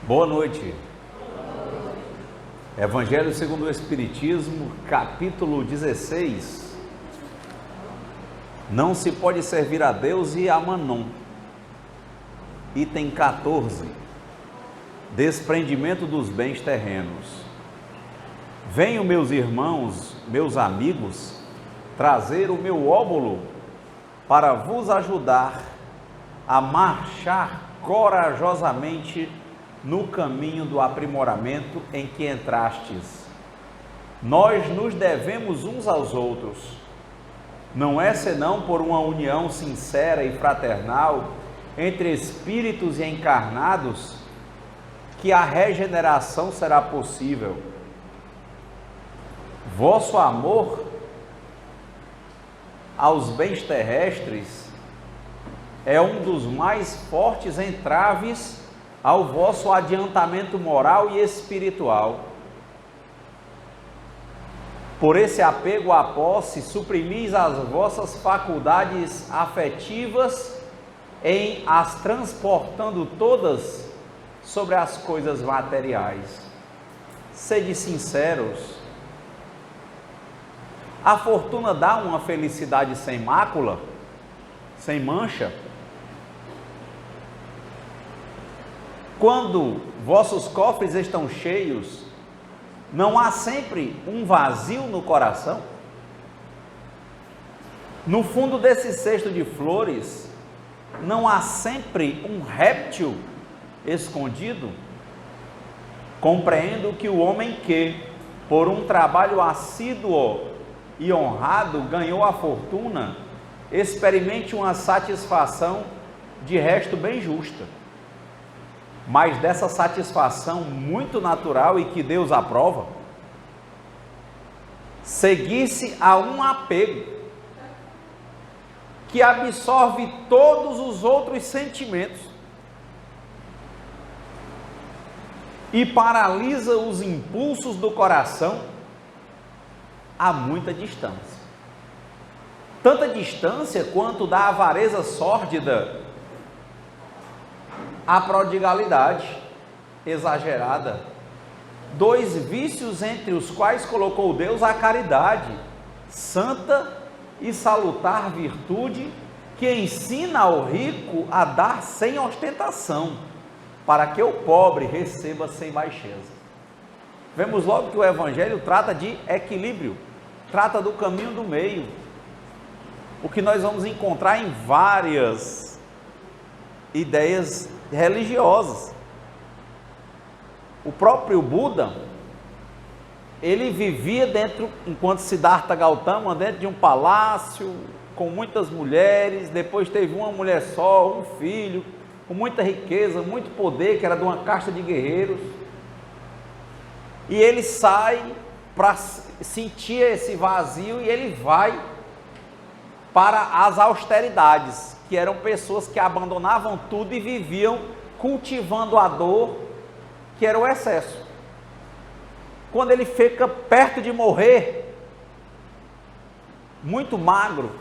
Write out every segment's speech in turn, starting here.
Boa noite. Evangelho segundo o Espiritismo, capítulo 16. Não se pode servir a Deus e a Mammon. Item 14. Desprendimento dos bens terrenos. Venho, meus irmãos, meus amigos, trazer o meu óbolo para vos ajudar a marchar corajosamente no caminho do aprimoramento em que entrastes. Nós nos devemos uns aos outros. Não é senão por uma união sincera e fraternal entre espíritos e encarnados que a regeneração será possível. Vosso amor aos bens terrestres é um dos mais fortes entraves ao vosso adiantamento moral e espiritual. Por esse apego à posse, suprimis as vossas faculdades afetivas em as transportando todas sobre as coisas materiais. Sede sinceros. A fortuna dá uma felicidade sem mácula, sem mancha? Quando vossos cofres estão cheios, não há sempre um vazio no coração? No fundo desse cesto de flores, não há sempre um réptil escondido? Compreendo que o homem que, por um trabalho assíduo e honrado, ganhou a fortuna, experimente uma satisfação de resto bem justa. Mas dessa satisfação muito natural e que Deus aprova, seguir-se a um apego que absorve todos os outros sentimentos e paralisa os impulsos do coração a muita distância. Tanta distância quanto da avareza sórdida a prodigalidade exagerada, dois vícios entre os quais colocou Deus a caridade, santa e salutar virtude, que ensina ao rico a dar sem ostentação, para que o pobre receba sem baixeza. Vemos logo que o Evangelho trata de equilíbrio, trata do caminho do meio, o que nós vamos encontrar em várias ideias religiosas. O próprio Buda, ele vivia enquanto Siddhartha Gautama, dentro de um palácio, com muitas mulheres, depois teve uma mulher só, um filho, com muita riqueza, muito poder, que era de uma casta de guerreiros, e ele sai para sentir esse vazio, e ele vai para as austeridades, que eram pessoas que abandonavam tudo e viviam cultivando a dor, que era o excesso. Quando ele fica perto de morrer, muito magro,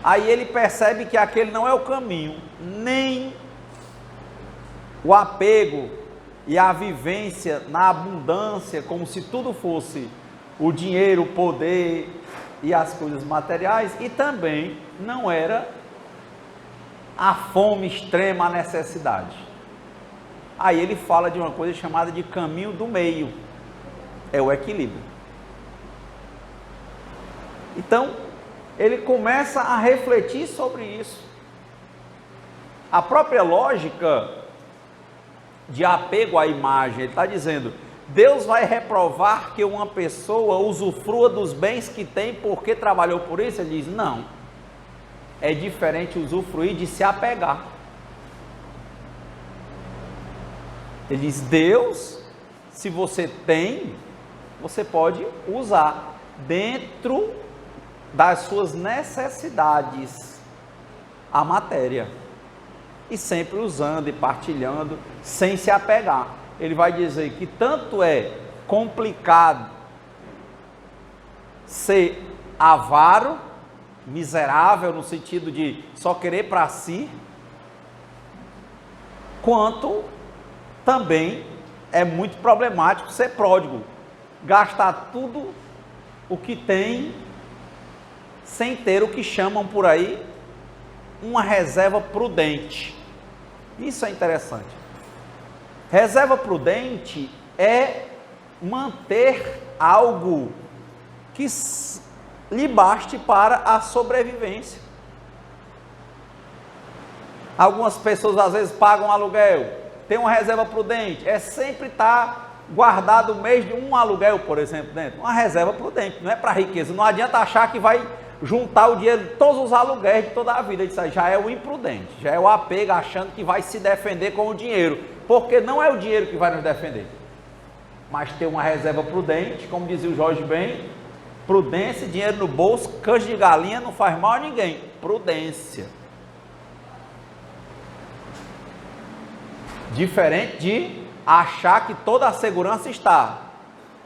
aí ele percebe que aquele não é o caminho, nem o apego e a vivência na abundância, como se tudo fosse o dinheiro, o poder e as coisas materiais, e também não era a fome extrema, a necessidade. Aí ele fala de uma coisa chamada de caminho do meio, é o equilíbrio. Então, ele começa a refletir sobre isso. A própria lógica de apego à imagem, ele está dizendo: Deus vai reprovar que uma pessoa usufrua dos bens que tem porque trabalhou por isso? Ele diz: não, é diferente usufruir de se apegar. Ele diz: Deus, se você tem, você pode usar dentro das suas necessidades a matéria, e sempre usando e partilhando, sem se apegar. Ele vai dizer que tanto é complicado ser avaro, miserável no sentido de só querer para si, quanto também é muito problemático ser pródigo, gastar tudo o que tem sem ter o que chamam por aí uma reserva prudente. Isso é interessante. Reserva prudente é manter algo que lhe baste para a sobrevivência. Algumas pessoas às vezes pagam aluguel, tem uma reserva prudente, é sempre estar guardado o mês de um aluguel, por exemplo, dentro. Uma reserva prudente, não é para riqueza. Não adianta achar que vai juntar o dinheiro de todos os aluguéis de toda a vida. Isso aí já é o imprudente, já é o apego, achando que vai se defender com o dinheiro, porque não é o dinheiro que vai nos defender. Mas ter uma reserva prudente, como dizia o Jorge Ben, prudência, dinheiro no bolso, canja de galinha não faz mal a ninguém. Prudência. Diferente de achar que toda a segurança está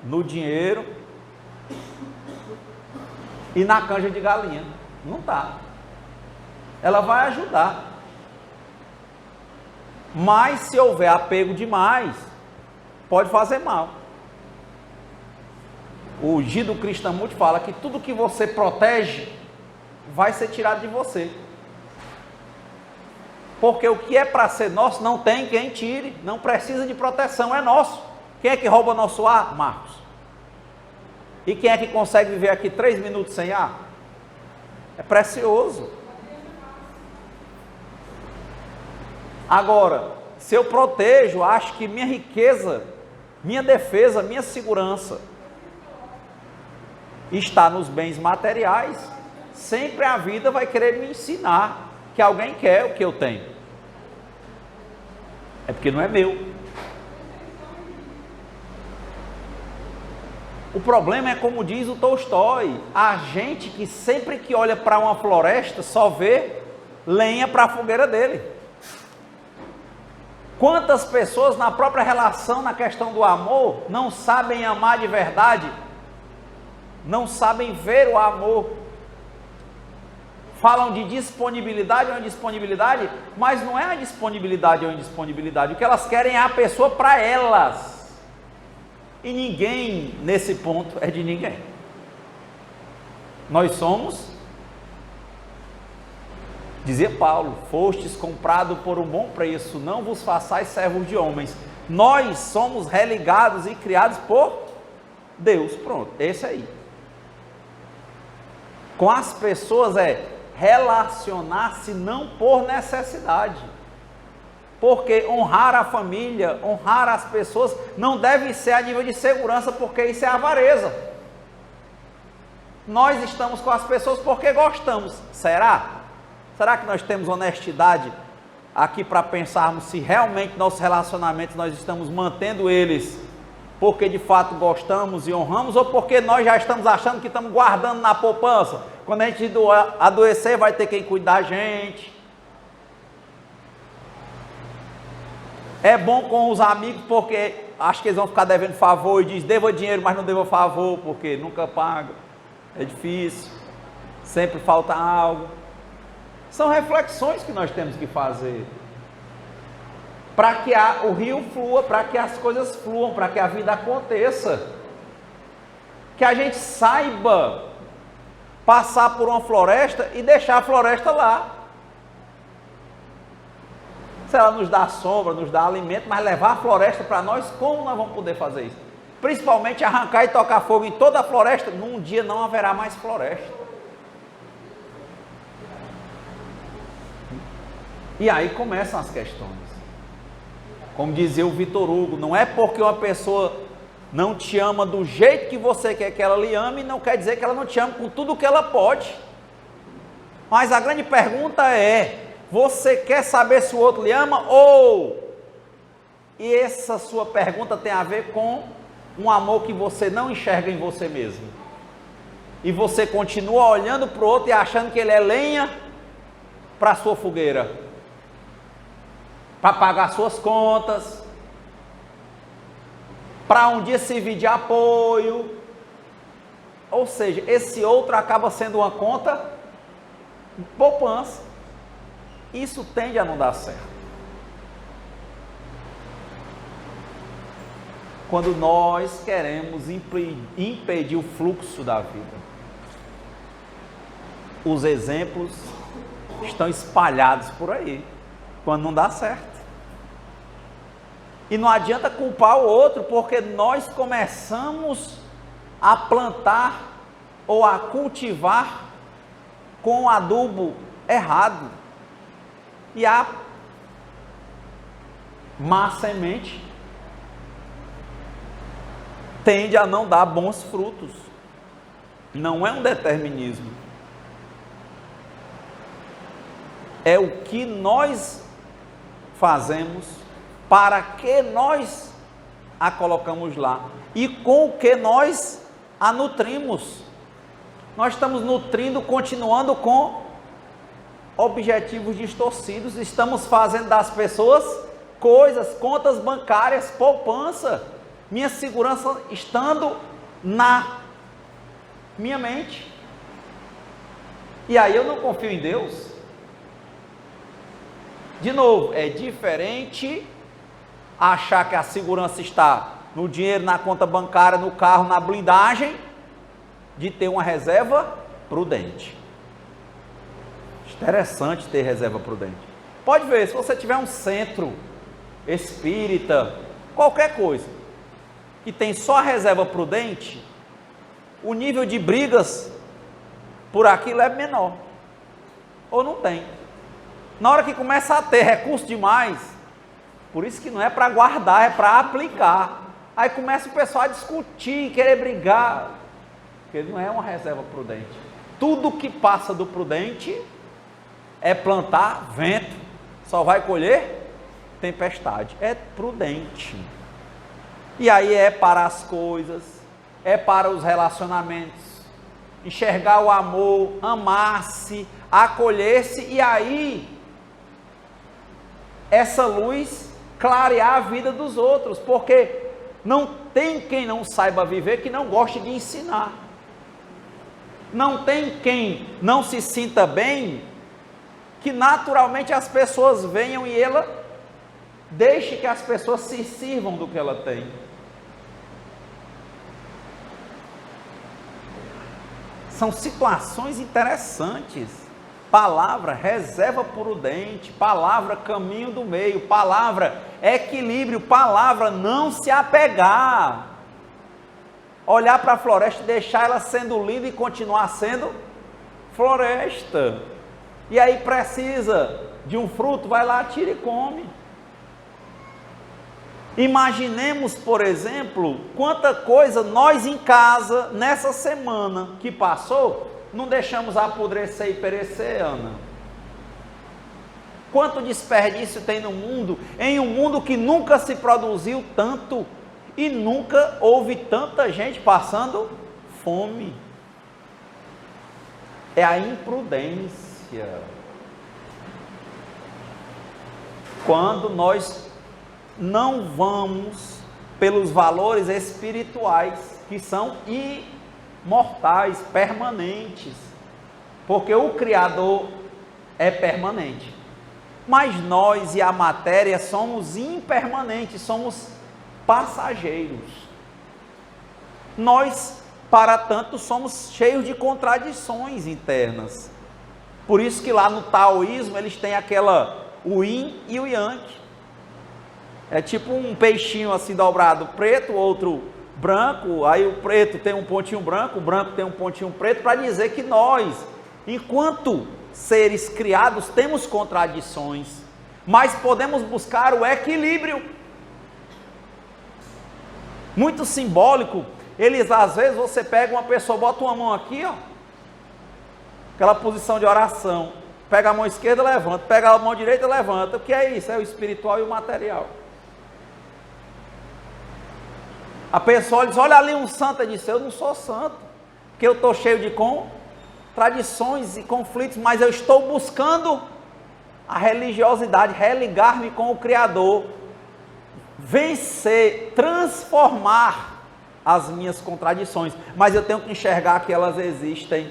no dinheiro e na canja de galinha. Não está. Ela vai ajudar. Mas se houver apego demais, pode fazer mal. O Gido Krishnamurti fala que tudo que você protege vai ser tirado de você. Porque o que é para ser nosso não tem quem tire, não precisa de proteção, é nosso. Quem é que rouba nosso ar? Marcos. E quem é que consegue viver aqui 3 minutos sem ar? É precioso. Agora, se eu protejo, acho que minha riqueza, minha defesa, minha segurança está nos bens materiais, sempre a vida vai querer me ensinar que alguém quer o que eu tenho. É porque não é meu. O problema é, como diz o Tolstói, a gente que sempre que olha para uma floresta só vê lenha para a fogueira dele. Quantas pessoas na própria relação, na questão do amor, não sabem amar de verdade, não sabem ver o amor, falam de disponibilidade ou indisponibilidade, mas não é a disponibilidade ou indisponibilidade, o que elas querem é a pessoa para elas, e ninguém nesse ponto é de ninguém. Nós somos, dizia Paulo, fostes comprado por um bom preço, não vos façais servos de homens. Nós somos religados e criados por Deus. Pronto, esse aí. Com as pessoas é relacionar-se não por necessidade, porque honrar a família, honrar as pessoas não deve ser a nível de segurança, porque isso é avareza. Nós estamos com as pessoas porque gostamos. Será? Será que nós temos honestidade aqui para pensarmos se realmente nossos relacionamentos nós estamos mantendo eles porque de fato gostamos e honramos, ou porque nós já estamos achando que estamos guardando na poupança? Quando a gente adoecer, vai ter quem cuidar da gente. É bom com os amigos porque acho que eles vão ficar devendo favor e diz, deva dinheiro, mas não deva favor, porque nunca paga, é difícil, sempre falta algo. São reflexões que nós temos que fazer para que o rio flua, para que as coisas fluam, para que a vida aconteça, que a gente saiba passar por uma floresta e deixar a floresta lá. Se ela nos dá sombra, nos dá alimento, mas levar a floresta para nós, como nós vamos poder fazer isso? Principalmente arrancar e tocar fogo em toda a floresta, num dia não haverá mais floresta. E aí começam as questões. Como dizia o Vitor Hugo, não é porque uma pessoa não te ama do jeito que você quer que ela lhe ame, não quer dizer que ela não te ama com tudo que ela pode. Mas a grande pergunta é, você quer saber se o outro lhe ama ou... E essa sua pergunta tem a ver com um amor que você não enxerga em você mesmo. E você continua olhando para o outro e achando que ele é lenha para a sua fogueira, para pagar suas contas, para um dia servir de apoio. Ou seja, esse outro acaba sendo uma conta de poupança. Isso tende a não dar certo. quando nós queremos impedir o fluxo da vida. Os exemplos estão espalhados por aí, quando não dá certo. E não adianta culpar o outro, porque nós começamos a plantar ou a cultivar com o adubo errado. E a má semente tende a não dar bons frutos. Não é um determinismo. É o que nós fazemos, para que nós a colocamos lá e com o que nós a nutrimos. Nós estamos nutrindo, continuando com objetivos distorcidos, estamos fazendo das pessoas coisas, contas bancárias, poupança, minha segurança estando na minha mente. E aí eu não confio em Deus. De novo, é diferente achar que a segurança está no dinheiro, na conta bancária, no carro, na blindagem, de ter uma reserva prudente. Interessante ter reserva prudente. Pode ver, se você tiver um centro espírita, qualquer coisa, que tem só a reserva prudente, o nível de brigas por aquilo é menor. Ou não tem. Na hora que começa a ter recurso demais, por isso que não é para guardar, é para aplicar. Aí começa o pessoal a discutir, querer brigar, porque não é uma reserva prudente. Tudo que passa do prudente é plantar vento, só vai colher tempestade. É prudente. E aí é para as coisas, é para os relacionamentos, enxergar o amor, amar-se, acolher-se, e aí essa luz clarear a vida dos outros, porque não tem quem não saiba viver que não goste de ensinar. Não tem quem não se sinta bem que naturalmente as pessoas venham e ela deixe que as pessoas se sirvam do que ela tem. São situações interessantes. Palavra, reserva prudente. Palavra, caminho do meio. Palavra, equilíbrio. Palavra, não se apegar. Olhar para a floresta e deixar ela sendo linda e continuar sendo floresta. E aí precisa de um fruto, vai lá, tira e come. Imaginemos, por exemplo, quanta coisa nós em casa, nessa semana que passou, não deixamos apodrecer e perecer, Ana. Quanto desperdício tem no mundo, em um mundo que nunca se produziu tanto e nunca houve tanta gente passando fome. É a imprudência. Quando nós não vamos pelos valores espirituais, que são imortais, permanentes, porque o Criador é permanente, mas nós e a matéria somos impermanentes, somos passageiros. Nós, para tanto, somos cheios de contradições internas. Por isso que lá no taoísmo eles têm o yin e o yang. É tipo um peixinho assim dobrado, preto, outro branco, aí o preto tem um pontinho branco, o branco tem um pontinho preto, para dizer que nós, enquanto seres criados, temos contradições, mas podemos buscar o equilíbrio. Muito simbólico, eles às vezes você pega uma pessoa, bota uma mão aqui, ó, aquela posição de oração, pega a mão esquerda, levanta, pega a mão direita, levanta. O que é isso? É o espiritual e o material. A pessoa diz, olha ali um santo, disse, eu não sou santo, porque eu estou cheio de contradições e conflitos, mas eu estou buscando a religiosidade, religar-me com o Criador, vencer, transformar as minhas contradições, mas eu tenho que enxergar que elas existem.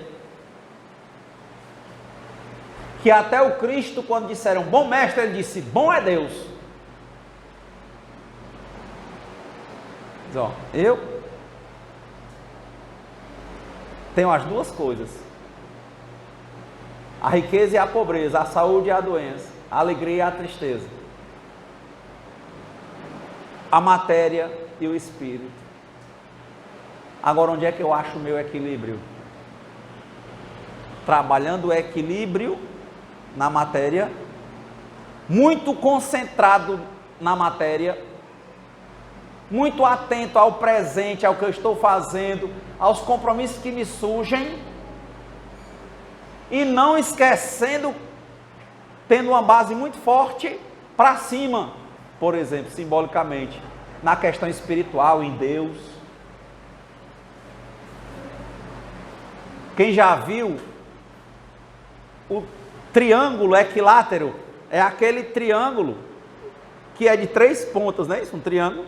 Que até o Cristo, quando disseram, bom mestre, ele disse, bom é Deus. Diz, ó, eu tenho as duas coisas: a riqueza e a pobreza, a saúde e a doença, a alegria e a tristeza, a matéria e o espírito. Agora, onde é que eu acho o meu equilíbrio? Trabalhando o equilíbrio na matéria, muito concentrado na matéria, muito atento ao presente, ao que eu estou fazendo, aos compromissos que me surgem, e não esquecendo, tendo uma base muito forte para cima, por exemplo, simbolicamente, na questão espiritual, em Deus. Quem já viu o triângulo equilátero? É aquele triângulo que é de 3 pontas, não é isso? Um triângulo,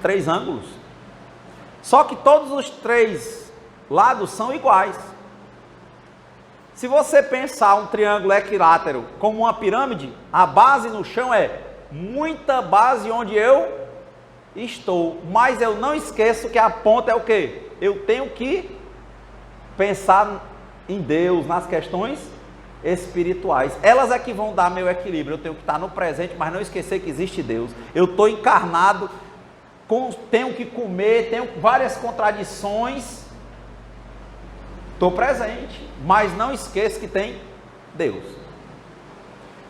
3 ângulos. Só que todos os 3 lados são iguais. Se você pensar um triângulo equilátero como uma pirâmide, a base no chão é muita base onde eu estou, mas eu não esqueço que a ponta é o quê? Eu tenho que pensar em Deus, nas questões espirituais. Elas é que vão dar meu equilíbrio. Eu tenho que estar no presente, mas não esquecer que existe Deus. Eu estou encarnado, tenho que comer, tenho várias contradições. Estou presente, mas não esqueço que tem Deus.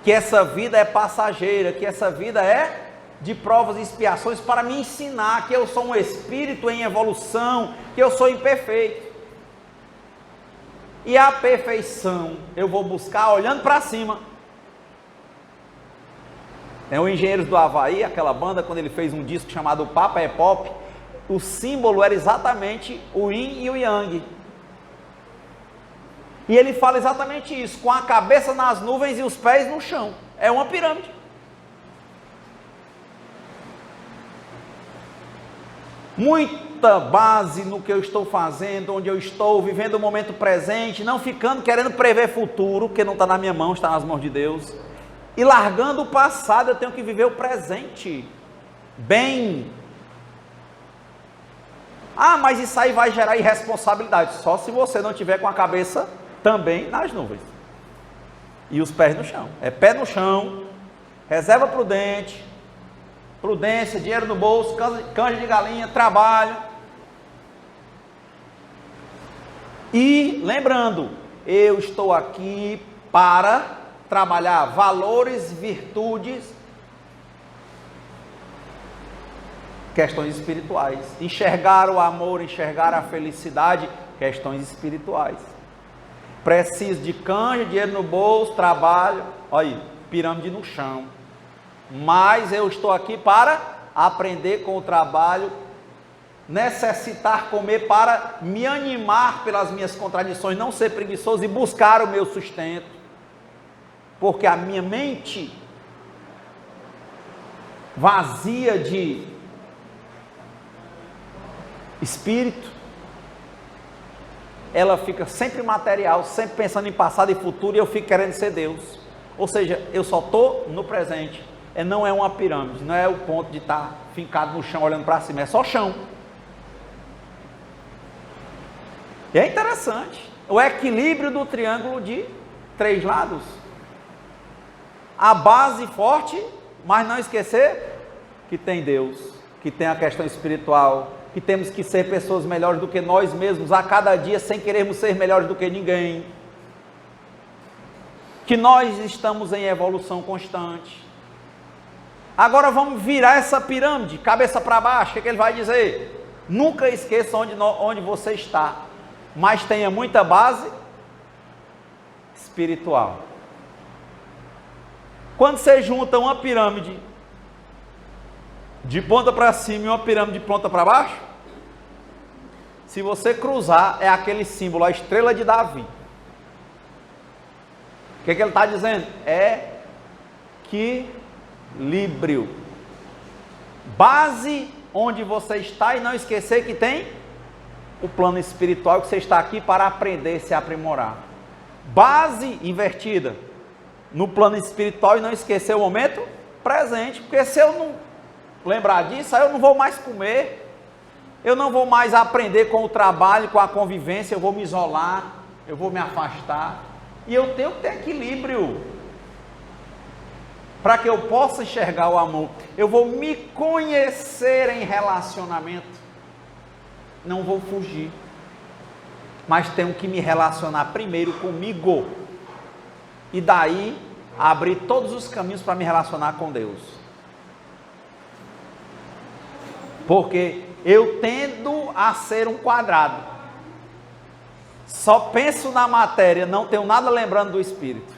Que essa vida é passageira, que essa vida é de provas e expiações para me ensinar que eu sou um espírito em evolução, que eu sou imperfeito. E a perfeição eu vou buscar olhando para cima. É o Engenheiros do Havaí, aquela banda, quando ele fez um disco chamado Papa é Pop, o símbolo era exatamente o Yin e o Yang. E ele fala exatamente isso, com a cabeça nas nuvens e os pés no chão. É uma pirâmide. Muita base no que eu estou fazendo, onde eu estou, vivendo o momento presente, não ficando querendo prever futuro, porque não está na minha mão, está nas mãos de Deus. E largando o passado, eu tenho que viver o presente bem. Ah, mas isso aí vai gerar irresponsabilidade, só se você não tiver com a cabeça também nas nuvens e os pés no chão. É pé no chão, reserva prudente, prudência, dinheiro no bolso, canja de galinha, trabalho. E lembrando, eu estou aqui para trabalhar valores, virtudes, questões espirituais. Enxergar o amor, enxergar a felicidade, questões espirituais. Preciso de canja, dinheiro no bolso, trabalho, olha aí, pirâmide no chão. Mas eu estou aqui para aprender com o trabalho, necessitar comer para me animar pelas minhas contradições, não ser preguiçoso e buscar o meu sustento. Porque a minha mente vazia de espírito, ela fica sempre material, sempre pensando em passado e futuro, e eu fico querendo ser Deus. Ou seja, eu só estou no presente. Não é uma pirâmide, não é o ponto de estar fincado no chão olhando para cima, é só chão. E é interessante, o equilíbrio do triângulo de 3 lados. A base forte, mas não esquecer que tem Deus, que tem a questão espiritual, que temos que ser pessoas melhores do que nós mesmos a cada dia, sem querermos ser melhores do que ninguém. Que nós estamos em evolução constante. Agora vamos virar essa pirâmide, cabeça para baixo. O que ele vai dizer? Nunca esqueça onde você está, mas tenha muita base espiritual. Quando você junta uma pirâmide de ponta para cima e uma pirâmide de ponta para baixo, se você cruzar, é aquele símbolo, a estrela de Davi. O que ele está dizendo? É equilíbrio. Base onde você está e não esquecer que tem o plano espiritual, que você está aqui para aprender, se aprimorar. Base invertida no plano espiritual e não esquecer o momento presente, porque se eu não lembrar disso, aí eu não vou mais comer, eu não vou mais aprender com o trabalho, com a convivência, eu vou me isolar, eu vou me afastar, e eu tenho que ter equilíbrio, para que eu possa enxergar o amor. Eu vou me conhecer em relacionamento, não vou fugir, mas tenho que me relacionar primeiro comigo, e daí abrir todos os caminhos para me relacionar com Deus. Porque eu tendo a ser um quadrado, só penso na matéria, não tenho nada lembrando do Espírito.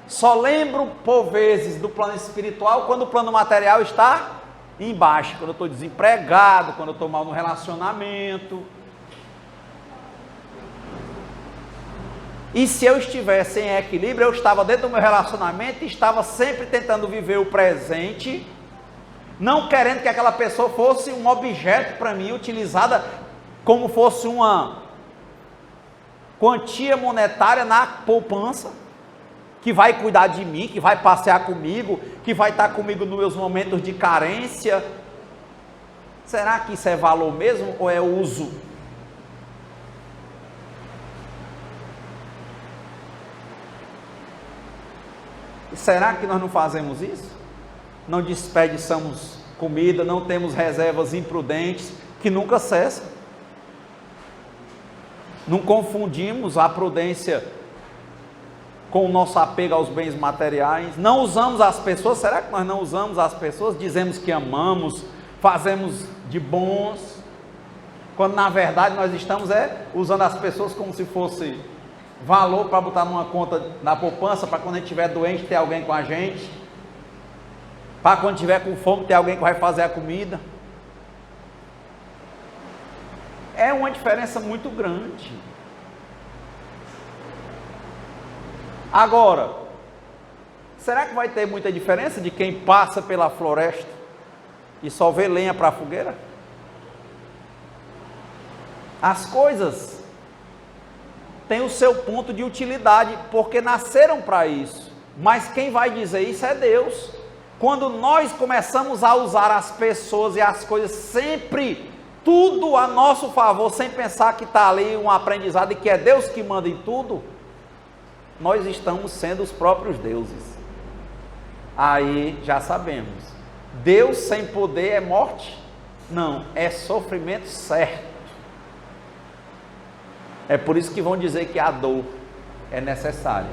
Só lembro por vezes do plano espiritual quando o plano material está embaixo, quando eu estou desempregado, quando eu estou mal no relacionamento. E se eu estivesse em equilíbrio, eu estava dentro do meu relacionamento e estava sempre tentando viver o presente, não querendo que aquela pessoa fosse um objeto para mim, utilizada como fosse uma quantia monetária na poupança, que vai cuidar de mim, que vai passear comigo, que vai estar comigo nos meus momentos de carência. Será que isso é valor mesmo ou é uso? Será que nós não fazemos isso? Não desperdiçamos comida, não temos reservas imprudentes que nunca cessam. Não confundimos a prudência com o nosso apego aos bens materiais. Não usamos as pessoas. Será que nós não usamos as pessoas? Dizemos que amamos, fazemos de bons, quando na verdade nós estamos usando as pessoas como se fosse valor para botar numa conta na poupança, para quando a gente estiver doente ter alguém com a gente, para quando estiver com fome ter alguém que vai fazer a comida. É uma diferença muito grande. Agora, será que vai ter muita diferença de quem passa pela floresta e só vê lenha para a fogueira? As coisas têm o seu ponto de utilidade, porque nasceram para isso, mas quem vai dizer isso é Deus. Quando nós começamos a usar as pessoas e as coisas sempre, tudo a nosso favor, sem pensar que está ali um aprendizado e que é Deus que manda em tudo, nós estamos sendo os próprios deuses. Aí já sabemos, Deus sem poder é morte? Não, é sofrimento certo. É por isso que vão dizer que a dor é necessária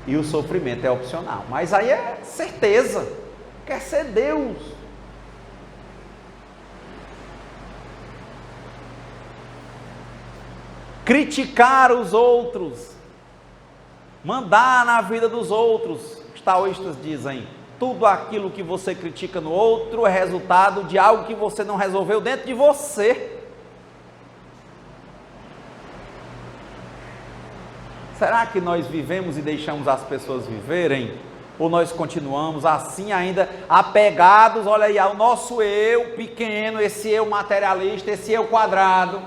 e o sofrimento é opcional, mas aí é certeza, quer ser Deus. Criticar os outros, mandar na vida dos outros. Os taoístas dizem: tudo aquilo que você critica no outro é resultado de algo que você não resolveu dentro de você. Será que nós vivemos e deixamos as pessoas viverem? Ou nós continuamos assim ainda apegados, olha aí, ao nosso eu pequeno, esse eu materialista, esse eu quadrado,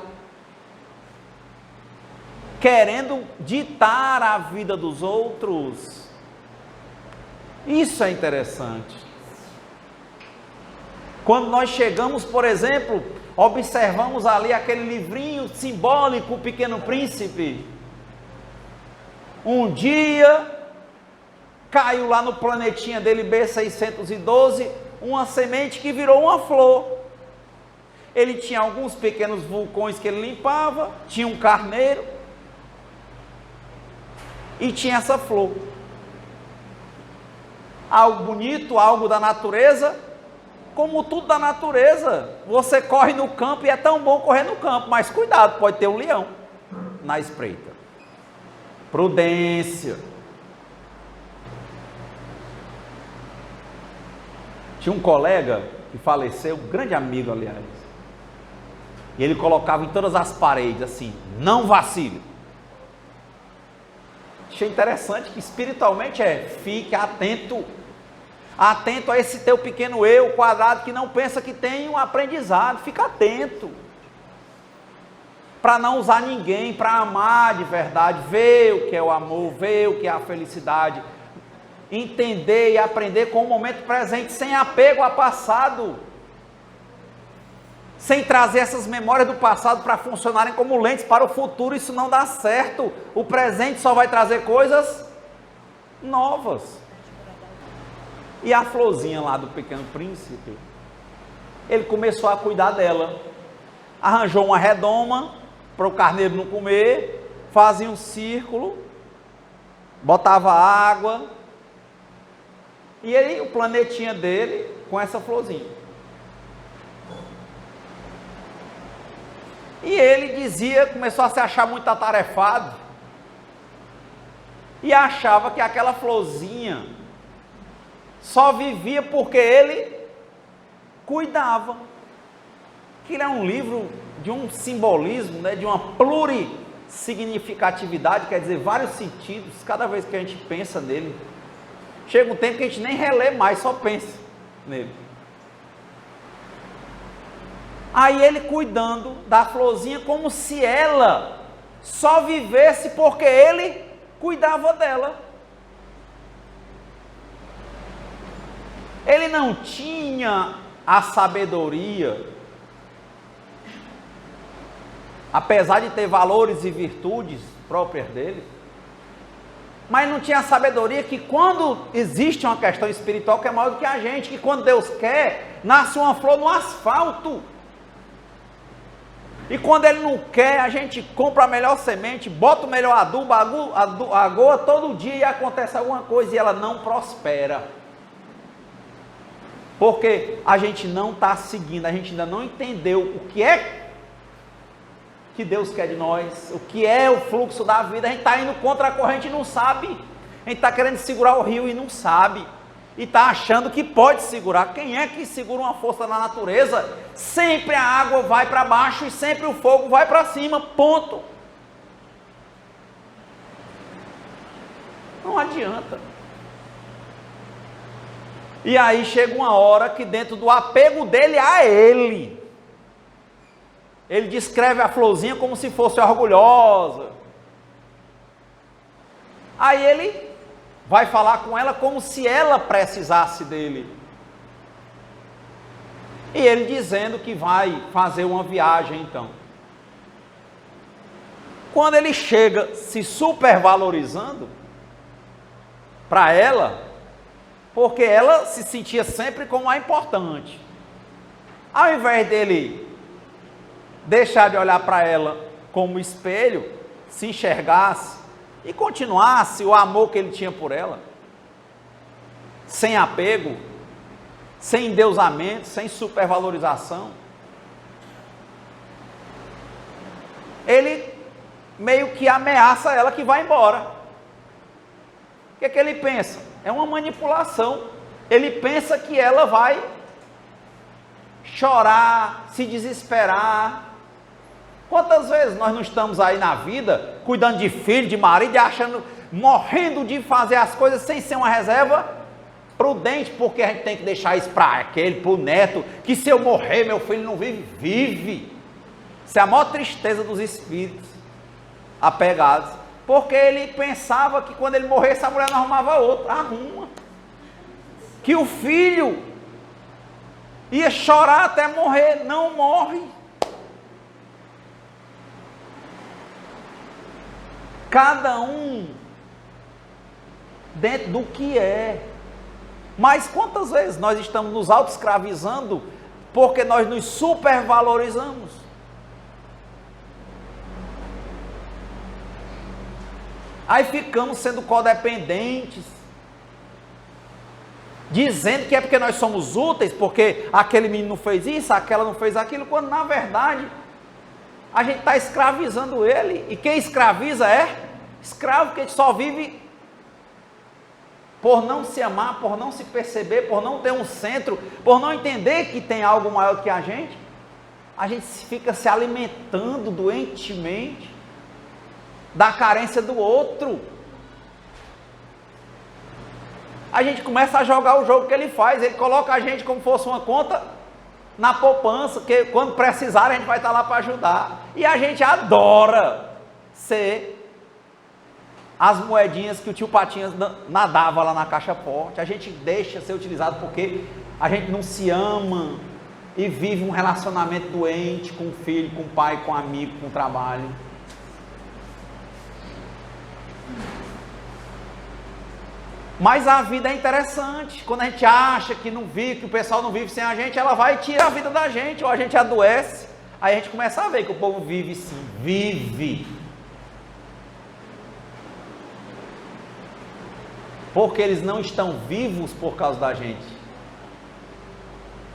querendo ditar a vida dos outros? Isso é interessante. Quando nós chegamos, por exemplo, observamos ali aquele livrinho simbólico, O Pequeno Príncipe. Um dia, caiu lá no planetinha dele B612, uma semente que virou uma flor. Ele tinha alguns pequenos vulcões que ele limpava, tinha um carneiro, e tinha essa flor. Algo bonito, algo da natureza, como tudo da natureza. Você corre no campo e é tão bom correr no campo, mas cuidado, pode ter um leão na espreita. Prudência. Tinha um colega que faleceu, um grande amigo, aliás, e ele colocava em todas as paredes assim: não vacile. Achei interessante que espiritualmente fique atento, atento a esse teu pequeno eu quadrado que não pensa que tem um aprendizado. Fica atento, para não usar ninguém, para amar de verdade, ver o que é o amor, ver o que é a felicidade, entender e aprender com o momento presente, sem apego ao passado, sem trazer essas memórias do passado para funcionarem como lentes para o futuro. Isso não dá certo. O presente só vai trazer coisas novas. E a florzinha lá do Pequeno Príncipe, ele começou a cuidar dela, arranjou uma redoma para o carneiro não comer, fazia um círculo, botava água, e aí o planetinha dele com essa florzinha. E ele dizia, começou a se achar muito atarefado, e achava que aquela florzinha só vivia porque ele cuidava. Aquilo é um livro de um simbolismo, né, de uma plurissignificatividade, quer dizer, vários sentidos, cada vez que a gente pensa nele. Chega um tempo que a gente nem relê mais, só pensa nele. Aí ele cuidando da florzinha como se ela só vivesse porque ele cuidava dela. Ele não tinha a sabedoria, apesar de ter valores e virtudes próprias dele, mas não tinha a sabedoria que quando existe uma questão espiritual que é maior do que a gente, que quando Deus quer, nasce uma flor no asfalto. E quando Ele não quer, a gente compra a melhor semente, bota o melhor adubo, agoa todo dia e acontece alguma coisa e ela não prospera. Porque a gente não está seguindo, a gente ainda não entendeu o que é que Deus quer de nós, o que é o fluxo da vida. A gente está indo contra a corrente e não sabe. A gente está querendo segurar o rio e não sabe. E está achando que pode segurar. Quem é que segura uma força na natureza? Sempre a água vai para baixo e sempre o fogo vai para cima, ponto. Não adianta. E aí chega uma hora que dentro do apego dele a ele descreve a florzinha como se fosse orgulhosa. Aí ele vai falar com ela como se ela precisasse dele. E ele dizendo que vai fazer uma viagem então. Quando ele chega se supervalorizando para ela, porque ela se sentia sempre como a importante. Ao invés dele deixar de olhar para ela como espelho, se enxergasse e continuasse o amor que ele tinha por ela, sem apego, sem endeusamento, sem supervalorização, ele meio que ameaça ela que vai embora. O que é que ele pensa? É uma manipulação. Ele pensa que ela vai chorar, se desesperar. Quantas vezes nós não estamos aí na vida, cuidando de filho, de marido, e achando, morrendo de fazer as coisas sem ser uma reserva prudente, porque a gente tem que deixar isso para aquele, para o neto, que se eu morrer, meu filho não vive. Vive. Isso é a maior tristeza dos espíritos apegados, porque ele pensava que quando ele morresse, a mulher não arrumava outro. Arruma. Que o filho ia chorar até morrer, não morre. Cada um dentro do que é. Mas quantas vezes nós estamos nos auto-escravizando porque nós nos supervalorizamos? Aí ficamos sendo codependentes, dizendo que é porque nós somos úteis, porque aquele menino não fez isso, aquela não fez aquilo, quando na verdade a gente está escravizando ele. E quem escraviza é escravo, porque a gente só vive por não se amar, por não se perceber, por não ter um centro, por não entender que tem algo maior que a gente fica se alimentando doentemente da carência do outro. A gente começa a jogar o jogo que ele faz, ele coloca a gente como fosse uma conta na poupança, que quando precisar a gente vai estar lá para ajudar. E a gente adora ser as moedinhas que o tio Patinhas nadava lá na caixa forte, a gente deixa ser utilizado porque a gente não se ama e vive um relacionamento doente com o filho, com o pai, com o amigo, com o trabalho. Mas a vida é interessante. Quando a gente acha que não vive, que o pessoal não vive sem a gente, ela vai tirar a vida da gente, ou a gente adoece. Aí a gente começa a ver que o povo vive sim, vive. Porque eles não estão vivos por causa da gente.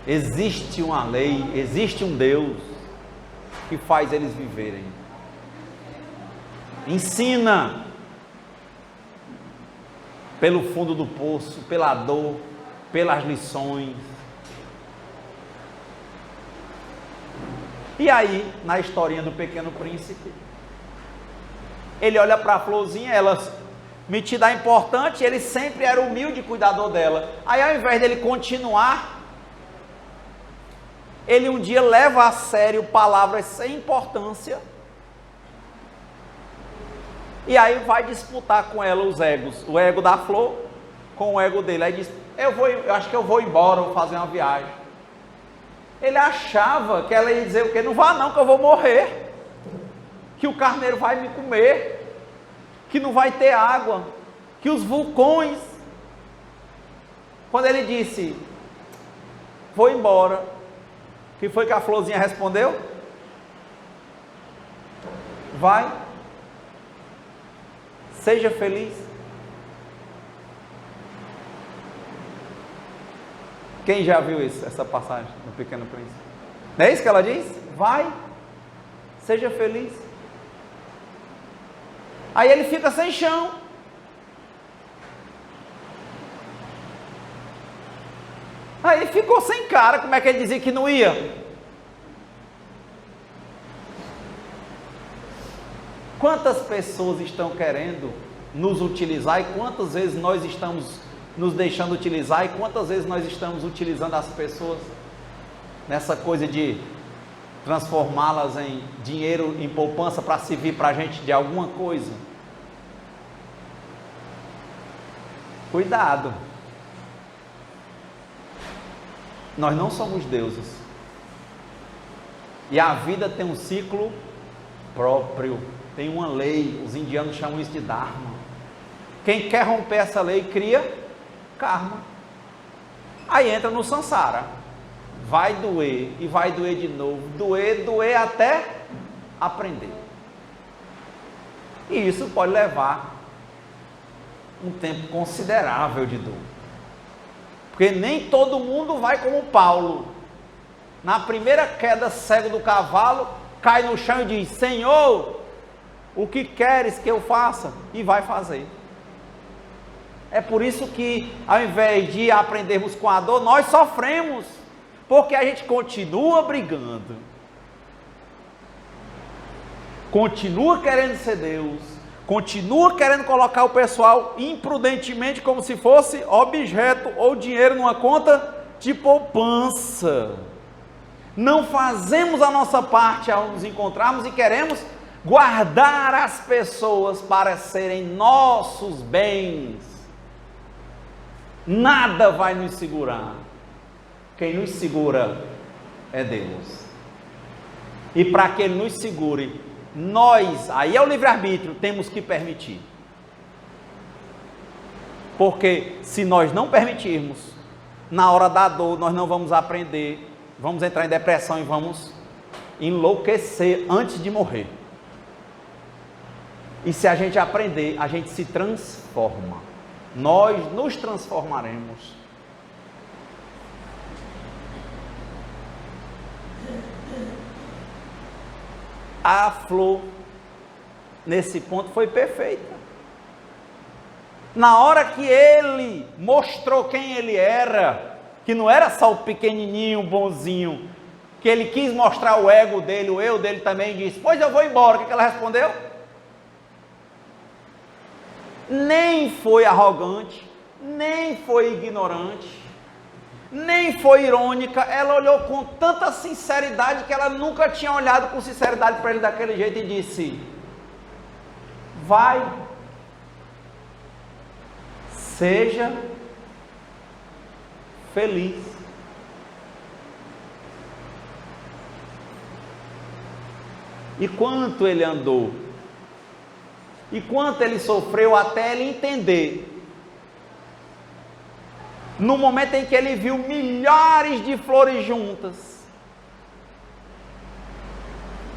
Existe uma lei, existe um Deus que faz eles viverem. Ensina pelo fundo do poço, pela dor, pelas lições. E aí, na historinha do Pequeno Príncipe, ele olha para a florzinha, ela metida importante, ele sempre era humilde cuidador dela. Aí, ao invés dele continuar, ele um dia leva a sério palavras sem importância, e aí vai disputar com ela os egos, o ego da flor com o ego dele. Aí diz, eu acho que eu vou embora, vou fazer uma viagem. Ele achava que ela ia dizer o quê? Não vá não, que eu vou morrer, que o carneiro vai me comer, que não vai ter água, que os vulcões. Quando ele disse, vou embora, o que foi que a florzinha respondeu? Vai, seja feliz. Quem já viu isso, essa passagem do Pequeno Príncipe? Não é isso que ela diz? Vai, seja feliz. Aí ele fica sem chão. Aí ficou sem cara. Como é que ele dizia que não ia? Quantas pessoas estão querendo nos utilizar e quantas vezes nós estamos nos deixando utilizar e quantas vezes nós estamos utilizando as pessoas nessa coisa de transformá-las em dinheiro, em poupança para servir para a gente de alguma coisa? Cuidado. Nós não somos deuses. E a vida tem um ciclo próprio, tem uma lei, os indianos chamam isso de Dharma. Quem quer romper essa lei cria karma. Aí entra no Sansara. Vai doer e vai doer de novo, doer até aprender. E isso pode levar um tempo considerável de dor. Porque nem todo mundo vai como Paulo. Na primeira queda cego do cavalo, cai no chão e diz, Senhor, o que queres que eu faça? E vai fazer. É por isso que, ao invés de aprendermos com a dor, nós sofremos, porque a gente continua brigando, continua querendo ser Deus, continua querendo colocar o pessoal imprudentemente como se fosse objeto ou dinheiro numa conta de poupança. Não fazemos a nossa parte ao nos encontrarmos e queremos guardar as pessoas para serem nossos bens. Nada vai nos segurar. Quem nos segura é Deus. E para que Ele nos segure, nós, aí é o livre-arbítrio, temos que permitir. Porque se nós não permitirmos, na hora da dor, nós não vamos aprender, vamos entrar em depressão e vamos enlouquecer antes de morrer. E se a gente aprender, a gente se transforma. Nós nos transformaremos. A flor, nesse ponto, foi perfeita. Na hora que ele mostrou quem ele era, que não era só o pequenininho, bonzinho, que ele quis mostrar o ego dele, o eu dele também, e disse, pois eu vou embora. O que ela respondeu? Nem foi arrogante, nem foi ignorante, nem foi irônica. Ela olhou com tanta sinceridade que ela nunca tinha olhado com sinceridade para ele daquele jeito e disse, vai, seja feliz. E quanto ele andou, e quanto ele sofreu até ele entender. No momento em que ele viu milhares de flores juntas,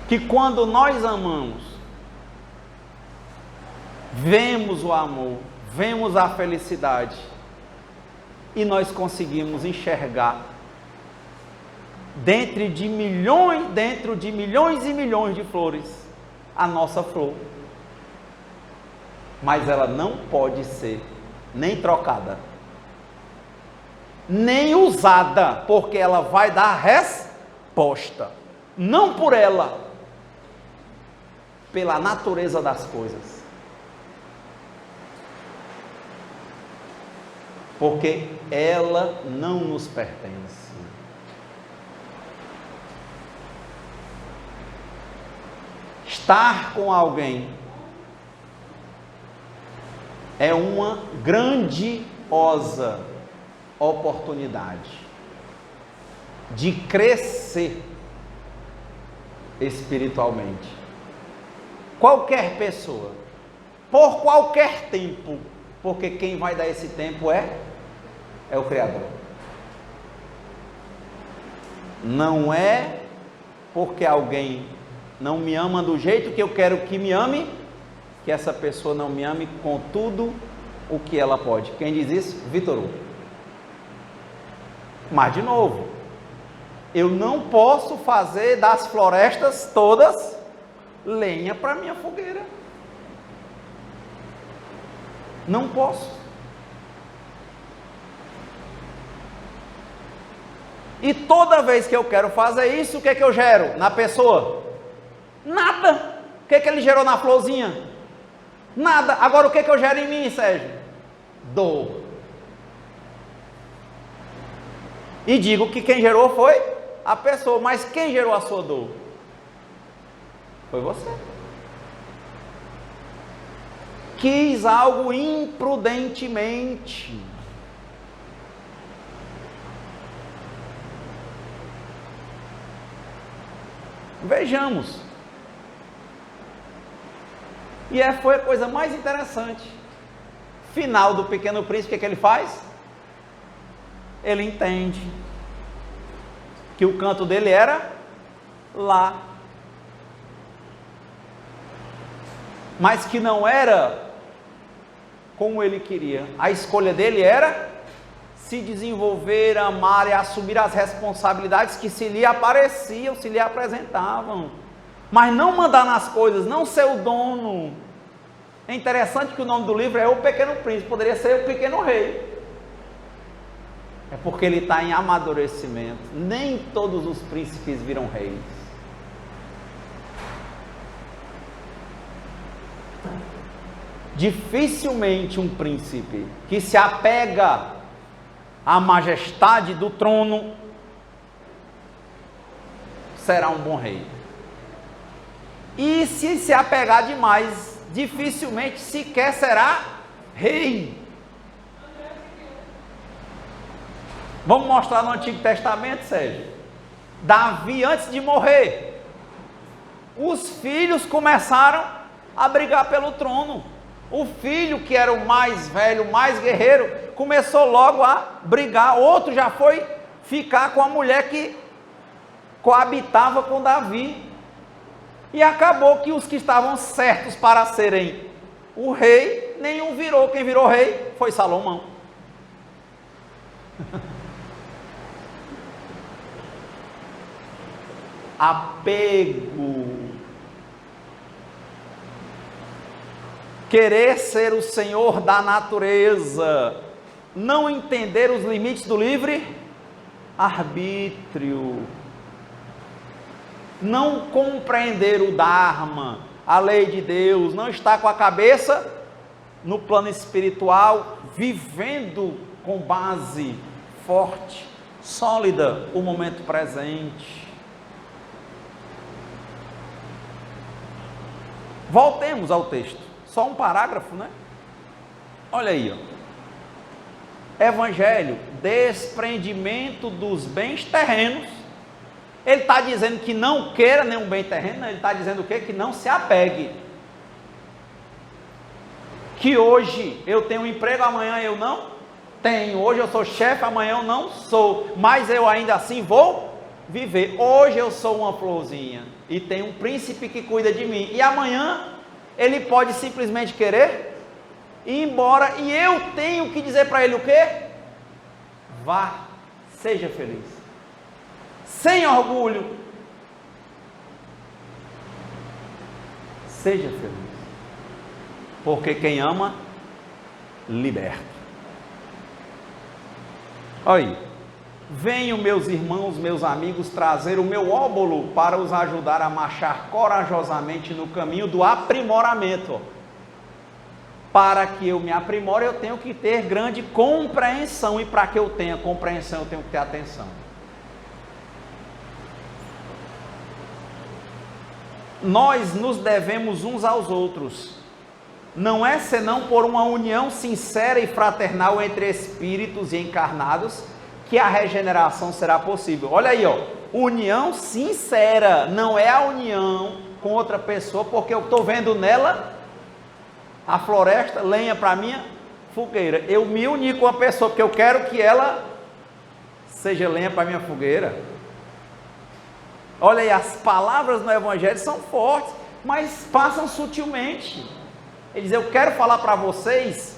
que quando nós amamos, vemos o amor, vemos a felicidade, e nós conseguimos enxergar dentro de milhões e milhões de flores, a nossa flor. Mas ela não pode ser nem trocada, nem usada, porque ela vai dar resposta, não por ela, pela natureza das coisas. Porque ela não nos pertence. Estar com alguém é uma grandiosa oportunidade de crescer espiritualmente. Qualquer pessoa, por qualquer tempo, porque quem vai dar esse tempo é o Criador. Não é porque alguém não me ama do jeito que eu quero que me ame, que essa pessoa não me ame com tudo o que ela pode. Quem diz isso? Vitor Hugo. Mas de novo, eu não posso fazer das florestas todas lenha para minha fogueira. Não posso. E toda vez que eu quero fazer isso, o que é que eu gero na pessoa? Nada. O que é que ele gerou na florzinha? Nada. Agora o que é que eu gero em mim, Sérgio? Dor. E digo que quem gerou foi a pessoa, mas quem gerou a sua dor? Foi você. Quis algo imprudentemente. Vejamos. E foi a coisa mais interessante. Final do Pequeno Príncipe, o que ele faz? Ele entende que o canto dele era lá, mas que não era como ele queria. A escolha dele era se desenvolver, amar e assumir as responsabilidades que se lhe apareciam, se lhe apresentavam, mas não mandar nas coisas, não ser o dono. É interessante que o nome do livro é O Pequeno Príncipe, poderia ser O Pequeno Rei. É porque ele está em amadurecimento. Nem todos os príncipes viram reis. Dificilmente um príncipe que se apega à majestade do trono será um bom rei. E se apegar demais, dificilmente sequer será rei. Vamos mostrar no Antigo Testamento, Sérgio. Davi, antes de morrer, os filhos começaram a brigar pelo trono. O filho, que era o mais velho, mais guerreiro, começou logo a brigar. Outro já foi ficar com a mulher que coabitava com Davi. E acabou que os que estavam certos para serem o rei, nenhum virou. Quem virou rei foi Salomão. Apego. Querer ser o senhor da natureza, não entender os limites do livre arbítrio, não compreender o Dharma, a lei de Deus, não estar com a cabeça no plano espiritual, vivendo com base forte, sólida, o momento presente. Voltemos ao texto. Só um parágrafo, né? Olha aí, ó. Evangelho, desprendimento dos bens terrenos. Ele está dizendo que não queira nenhum bem terreno, ele está dizendo o quê? Que não se apegue. Que hoje eu tenho um emprego, amanhã eu não tenho. Hoje eu sou chefe, amanhã eu não sou. Mas eu ainda assim vou viver. Hoje eu sou uma florzinha e tem um príncipe que cuida de mim. E amanhã ele pode simplesmente querer ir embora. E eu tenho que dizer para ele o quê? Vá, seja feliz. Sem orgulho. Seja feliz. Porque quem ama, liberta. Olha aí. Venham, meus irmãos, meus amigos, trazer o meu óbolo para os ajudar a marchar corajosamente no caminho do aprimoramento. Para que eu me aprimore, eu tenho que ter grande compreensão. E para que eu tenha compreensão, eu tenho que ter atenção. Nós nos devemos uns aos outros. Não é senão por uma união sincera e fraternal entre espíritos e encarnados que a regeneração será possível. Olha aí, ó, união sincera, não é a união com outra pessoa, porque eu estou vendo nela a floresta, lenha para minha fogueira. Eu me uni com a pessoa porque eu quero que ela seja lenha para minha fogueira. Olha aí, as palavras no Evangelho são fortes, mas passam sutilmente. Ele diz, eu quero falar para vocês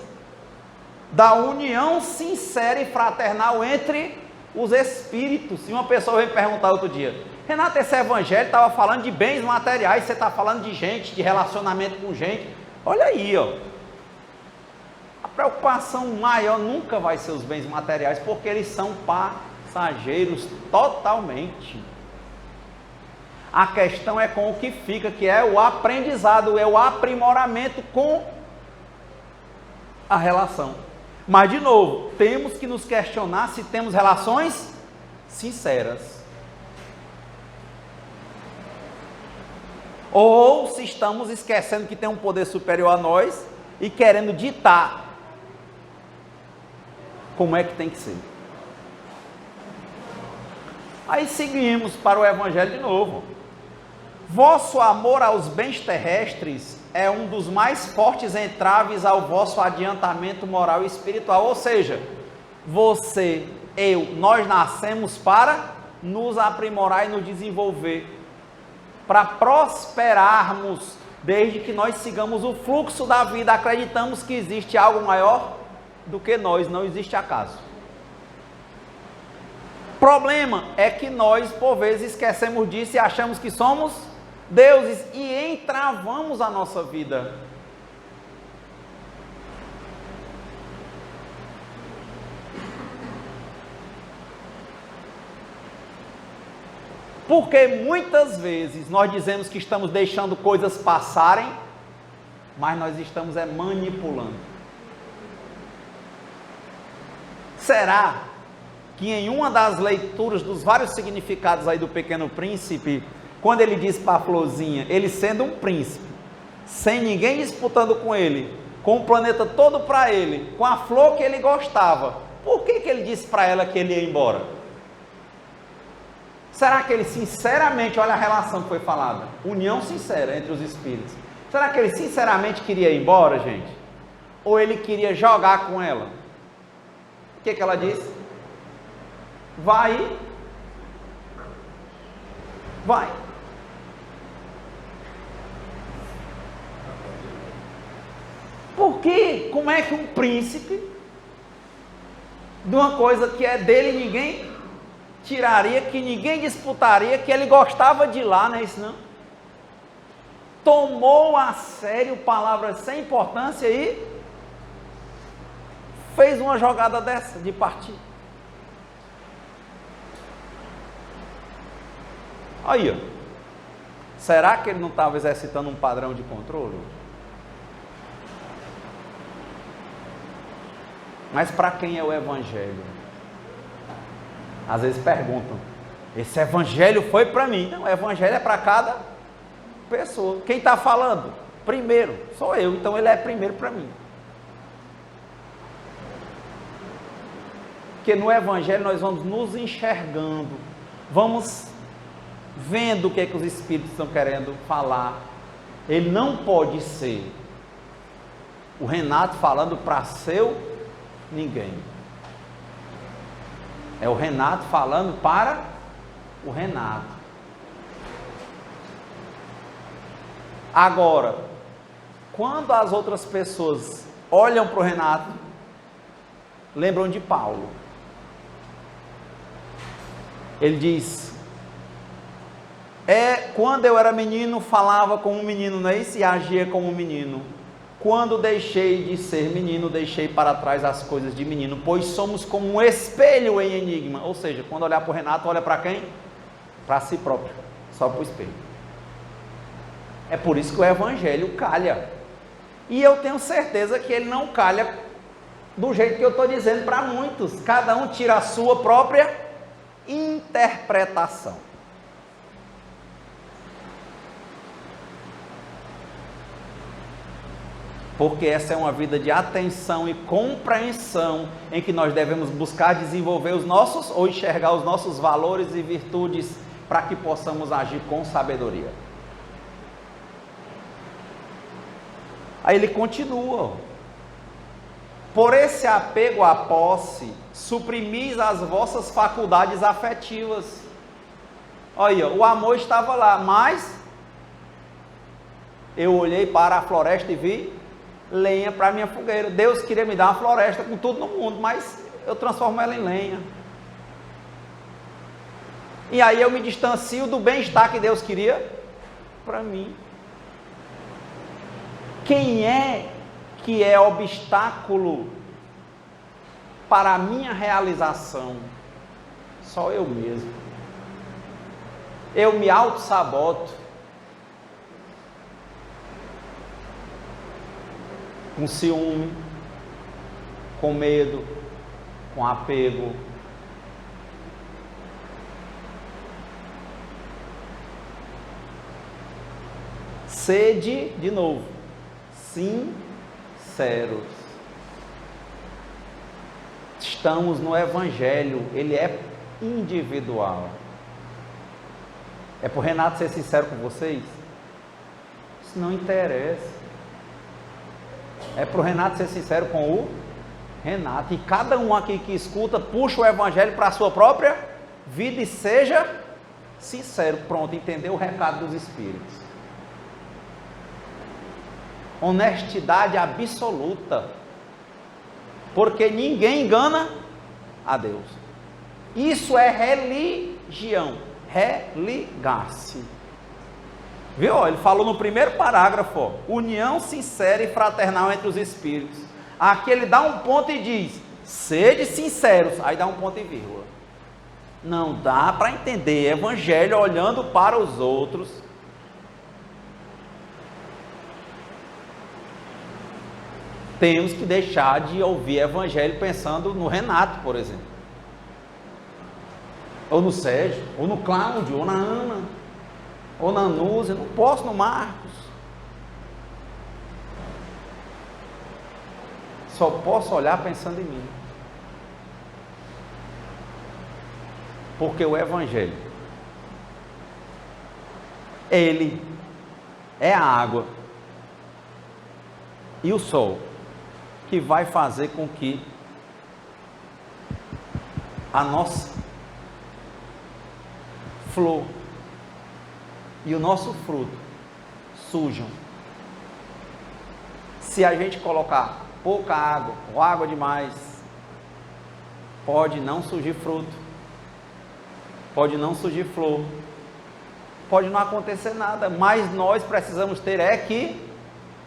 da união sincera e fraternal entre os espíritos. E uma pessoa veio me perguntar outro dia, Renato, esse Evangelho estava falando de bens materiais, você está falando de gente, de relacionamento com gente. Olha aí, ó. A preocupação maior nunca vai ser os bens materiais, porque eles são passageiros totalmente. A questão é com o que fica, que é o aprendizado, é o aprimoramento com a relação. Mas, de novo, temos que nos questionar se temos relações sinceras. Ou se estamos esquecendo que tem um poder superior a nós e querendo ditar como é que tem que ser. Aí seguimos para o Evangelho de novo. Vosso amor aos bens terrestres é um dos mais fortes entraves ao vosso adiantamento moral e espiritual. Ou seja, você, eu, nós nascemos para nos aprimorar e nos desenvolver, para prosperarmos, desde que nós sigamos o fluxo da vida, acreditamos que existe algo maior do que nós, não existe acaso. O problema é que nós, por vezes, esquecemos disso e achamos que somos deuses e entravamos a nossa vida. Porque muitas vezes nós dizemos que estamos deixando coisas passarem, mas nós estamos manipulando. Será que em uma das leituras dos vários significados aí do Pequeno Príncipe, quando ele diz para a florzinha, ele sendo um príncipe, sem ninguém disputando com ele, com o planeta todo para ele, com a flor que ele gostava, por que ele disse para ela que ele ia embora? Será que ele sinceramente, olha a relação que foi falada, união sincera entre os espíritos, será que ele sinceramente queria ir embora, gente? Ou ele queria jogar com ela? O que ela disse? Vai. Por quê? Como é que um príncipe, de uma coisa que é dele, ninguém tiraria, que ninguém disputaria, que ele gostava de lá, não é isso não? Tomou a sério palavras sem importância e fez uma jogada dessa, de partir. Aí, ó. Será que ele não estava exercitando um padrão de controle? Mas para quem é o Evangelho? Às vezes perguntam, esse Evangelho foi para mim? Não, o Evangelho é para cada pessoa. Quem está falando? Primeiro, sou eu, então ele é primeiro para mim. Porque no Evangelho nós vamos nos enxergando, vamos vendo o que é que os Espíritos estão querendo falar. Ele não pode ser o Renato falando para seu ninguém. É o Renato falando para o Renato. Agora, quando as outras pessoas olham para o Renato, lembram de Paulo. Ele diz: quando eu era menino, falava como um menino, não é isso? E agia como um menino. Quando deixei de ser menino, deixei para trás as coisas de menino, pois somos como um espelho em enigma. Ou seja, quando olhar para o Renato, olha para quem? Para si próprio, só para o espelho. É por isso que o Evangelho calha. E eu tenho certeza que ele não calha do jeito que eu estou dizendo para muitos. Cada um tira a sua própria interpretação. Porque essa é uma vida de atenção e compreensão, em que nós devemos buscar desenvolver os nossos, ou enxergar os nossos valores e virtudes, para que possamos agir com sabedoria. Aí ele continua: por esse apego à posse, suprimis as vossas faculdades afetivas. Olha, o amor estava lá, mas eu olhei para a floresta e vi lenha para a minha fogueira. Deus queria me dar uma floresta com tudo no mundo, mas eu transformo ela em lenha. E aí eu me distancio do bem-estar que Deus queria para mim. Quem é que é obstáculo para a minha realização? Só eu mesmo. Eu me auto-saboto. Com ciúme, com medo, com apego. Sede, de novo, sinceros. Estamos no Evangelho, ele é individual. É para o Renato ser sincero com vocês? Isso não interessa. É para o Renato ser sincero com o Renato. E cada um aqui que escuta, puxa o Evangelho para a sua própria vida e seja sincero. Pronto, entendeu o recado dos Espíritos. Honestidade absoluta. Porque ninguém engana a Deus. Isso é religião. Religar-se. Viu? Ele falou no primeiro parágrafo, ó, união sincera e fraternal entre os espíritos. Aqui ele dá um ponto e diz: sede sinceros. Aí dá um ponto e vírgula. Não dá para entender Evangelho olhando para os outros. Temos que deixar de ouvir Evangelho pensando no Renato, por exemplo, ou no Sérgio, ou no Cláudio, ou na Ana, ou na Núzia. Não posso no Marcos. Só posso olhar pensando em mim. Porque o Evangelho, ele é a água e o sol que vai fazer com que a nossa flor e o nosso fruto surjam. Se a gente colocar pouca água ou água demais, pode não surgir fruto, pode não surgir flor, pode não acontecer nada, mas nós precisamos ter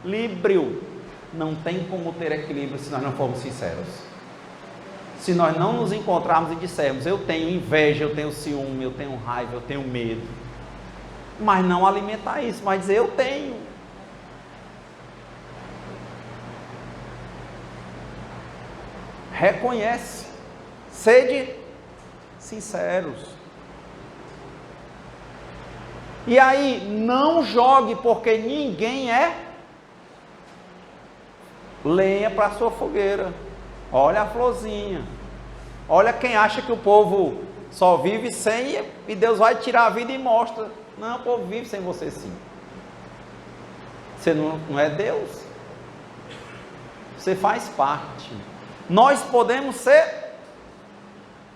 equilíbrio. Não tem como ter equilíbrio se nós não formos sinceros. Se nós não nos encontrarmos e dissermos: eu tenho inveja, eu tenho ciúme, eu tenho raiva, eu tenho medo, mas não alimentar isso, mas dizer: eu tenho. Reconhece, sede sinceros. E aí, não jogue, porque ninguém é lenha para a sua fogueira. Olha a florzinha. Olha quem acha que o povo só vive sem e Deus vai tirar a vida e mostra. Não, o povo vive sem você sim. Você não é Deus. Você faz parte. Nós podemos ser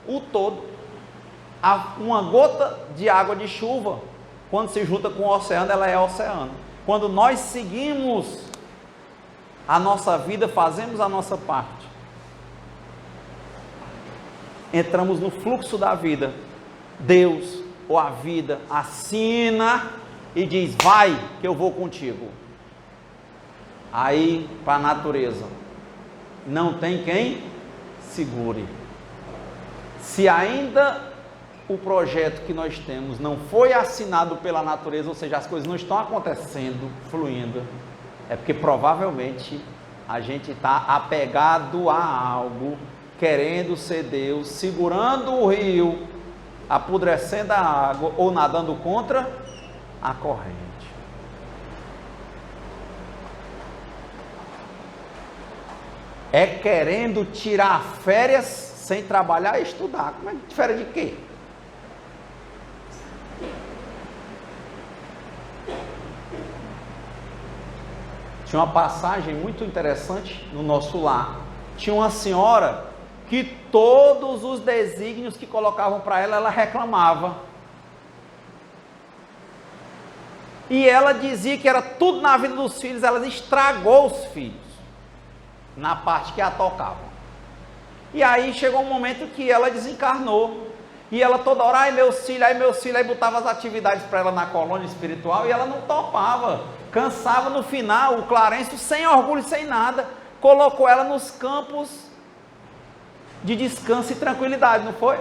o todo. Uma gota de água de chuva, quando se junta com o oceano, ela é oceano. Quando nós seguimos a nossa vida, fazemos a nossa parte, entramos no fluxo da vida. Deus ou a vida assina e diz: vai que eu vou contigo. Aí para a natureza não tem quem segure. Se ainda o projeto que nós temos não foi assinado pela natureza, ou seja, as coisas não estão acontecendo, fluindo, é porque provavelmente a gente está apegado a algo, querendo ser Deus, segurando o rio, apodrecendo a água ou nadando contra a corrente. É querendo tirar férias sem trabalhar e estudar. Como é que férias de quê? Tinha uma passagem muito interessante no nosso lar. Tinha uma senhora que todos os desígnios que colocavam para ela, ela reclamava. E ela dizia que era tudo na vida dos filhos, ela estragou os filhos, na parte que a tocava. E aí chegou um momento que ela desencarnou. E ela toda hora, ai meus filhos, aí botava as atividades para ela na colônia espiritual e ela não topava. Cansava no final, o Clarencio, sem orgulho, sem nada, colocou ela nos campos de descanso e tranquilidade, não foi?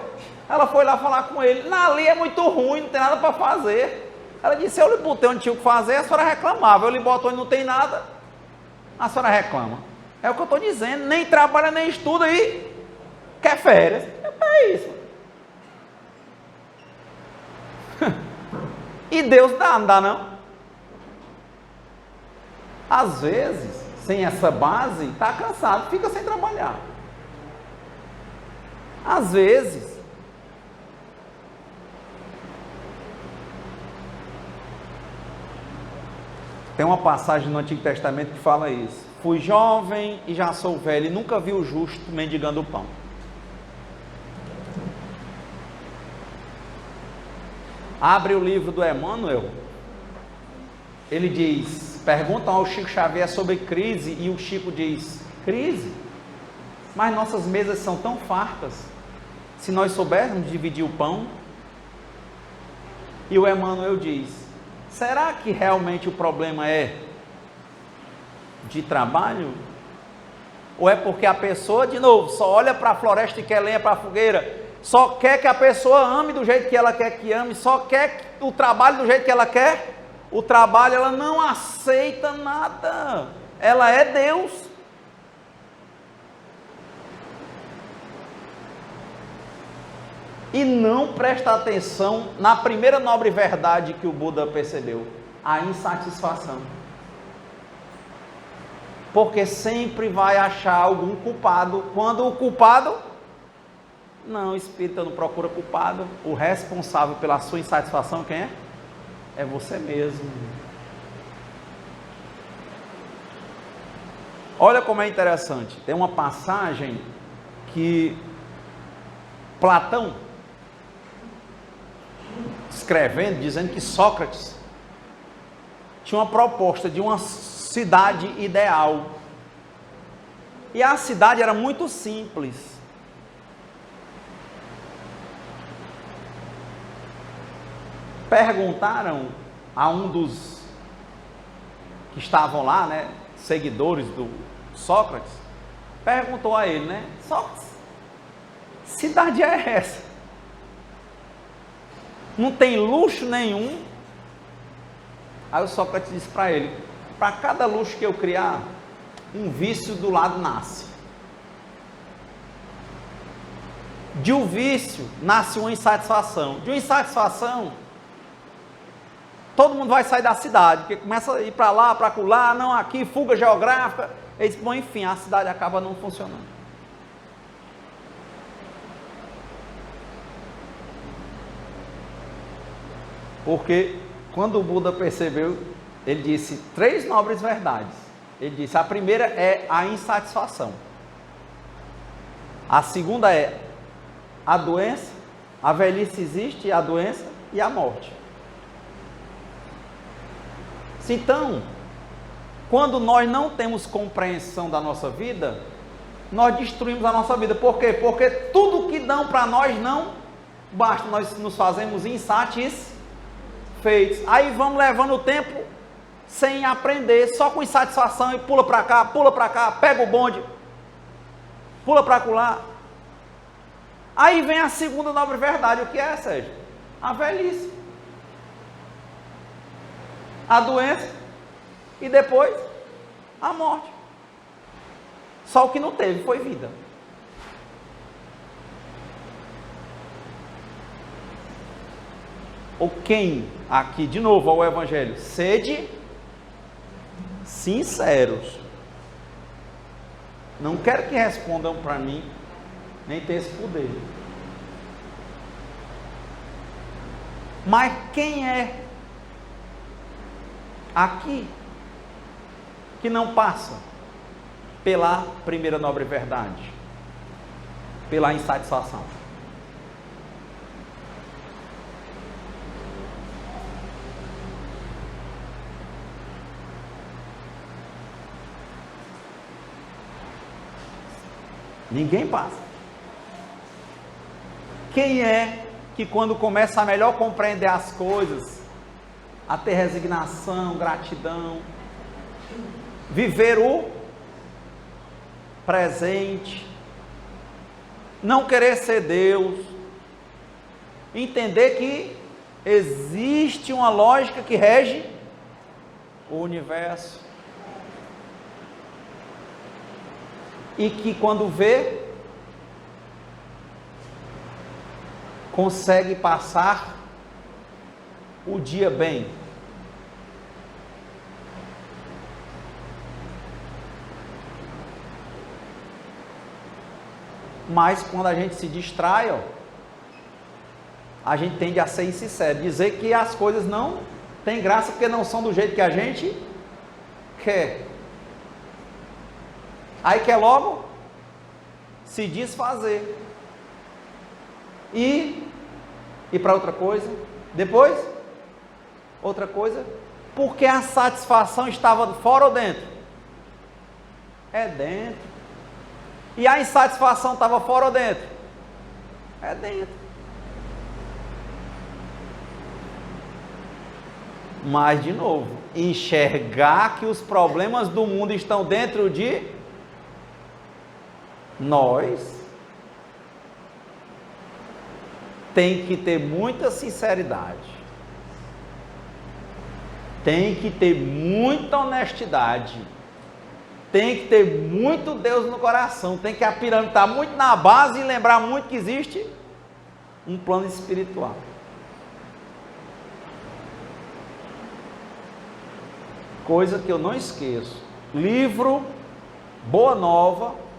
Ela foi lá falar com ele, ali é muito ruim, não tem nada para fazer. Ela disse, eu lhe botei onde tinha o que fazer, a senhora reclamava, eu lhe boto onde não tem nada, a senhora reclama. É o que eu estou dizendo, nem trabalha, nem estuda e quer férias. É isso. E Deus dá, não dá não? Às vezes, sem essa base, está cansado, fica sem trabalhar. Às vezes, tem uma passagem no Antigo Testamento que fala isso. Fui jovem e já sou velho e nunca vi o justo mendigando o pão. Abre o livro do Emmanuel, ele diz, perguntam ao Chico Xavier sobre crise, e o Chico diz, crise? Mas nossas mesas são tão fartas, se nós soubermos dividir o pão. E o Emmanuel diz, será que realmente o problema é de trabalho? Ou é porque a pessoa, de novo, só olha para a floresta e quer lenha para a fogueira? Só quer que a pessoa ame do jeito que ela quer que ame, só quer o trabalho do jeito que ela quer? O trabalho, ela não aceita nada, ela é Deus. E não presta atenção na primeira nobre verdade que o Buda percebeu, a insatisfação. Porque sempre vai achar algum culpado, quando o culpado... Não, o espírita não procura culpado. O responsável pela sua insatisfação, quem é? É você mesmo. Olha como é interessante. Tem uma passagem que Platão, escrevendo, dizendo que Sócrates tinha uma proposta de uma cidade ideal. E a cidade era muito simples. Perguntaram a um dos que estavam lá, né, seguidores do Sócrates, perguntou a ele, né, Sócrates, cidade é essa? Não tem luxo nenhum? Aí o Sócrates disse para ele, para cada luxo que eu criar, um vício do lado nasce. De um vício nasce uma insatisfação. De uma insatisfação, todo mundo vai sair da cidade, porque começa a ir para lá, para acolá, não, aqui, fuga geográfica. Eles, bom, enfim, a cidade acaba não funcionando. Porque quando o Buda percebeu, ele disse 3 nobres verdades. Ele disse, a primeira é a insatisfação. A segunda é a doença, a velhice existe, a doença e a morte. Então, quando nós não temos compreensão da nossa vida, nós destruímos a nossa vida. Por quê? Porque tudo que dão para nós não basta, nós nos fazemos insatisfeitos. Aí vamos levando o tempo sem aprender, só com insatisfação, e pula para cá, pega o bonde, pula para acolá. Aí vem a segunda nobre verdade, o que é, Sérgio? A velhice, a doença e depois a morte. Só o que não teve foi vida. Ou quem aqui, de novo, ao Evangelho, sede sinceros. Não quero que respondam para mim, nem ter esse poder. Mas quem é aqui que não passa pela primeira nobre verdade, pela insatisfação? Ninguém passa. Quem é que quando começa a melhor compreender as coisas, a ter resignação, gratidão, viver o presente, não querer ser Deus, entender que existe uma lógica que rege o universo, e que quando vê, consegue passar o dia bem. Mas quando a gente se distrai, a gente tende a ser insincero, dizer que as coisas não têm graça porque não são do jeito que a gente quer. Aí quer logo se desfazer e ir para outra coisa, depois outra coisa, porque a satisfação estava fora ou dentro? É dentro. E a insatisfação estava fora ou dentro? É dentro. Mas, de novo, enxergar que os problemas do mundo estão dentro de nós tem que ter muita sinceridade, tem que ter muita honestidade, tem que ter muito Deus no coração, tem que a pirâmide estar muito na base e lembrar muito que existe um plano espiritual. Coisa que eu não esqueço, livro Boa Nova,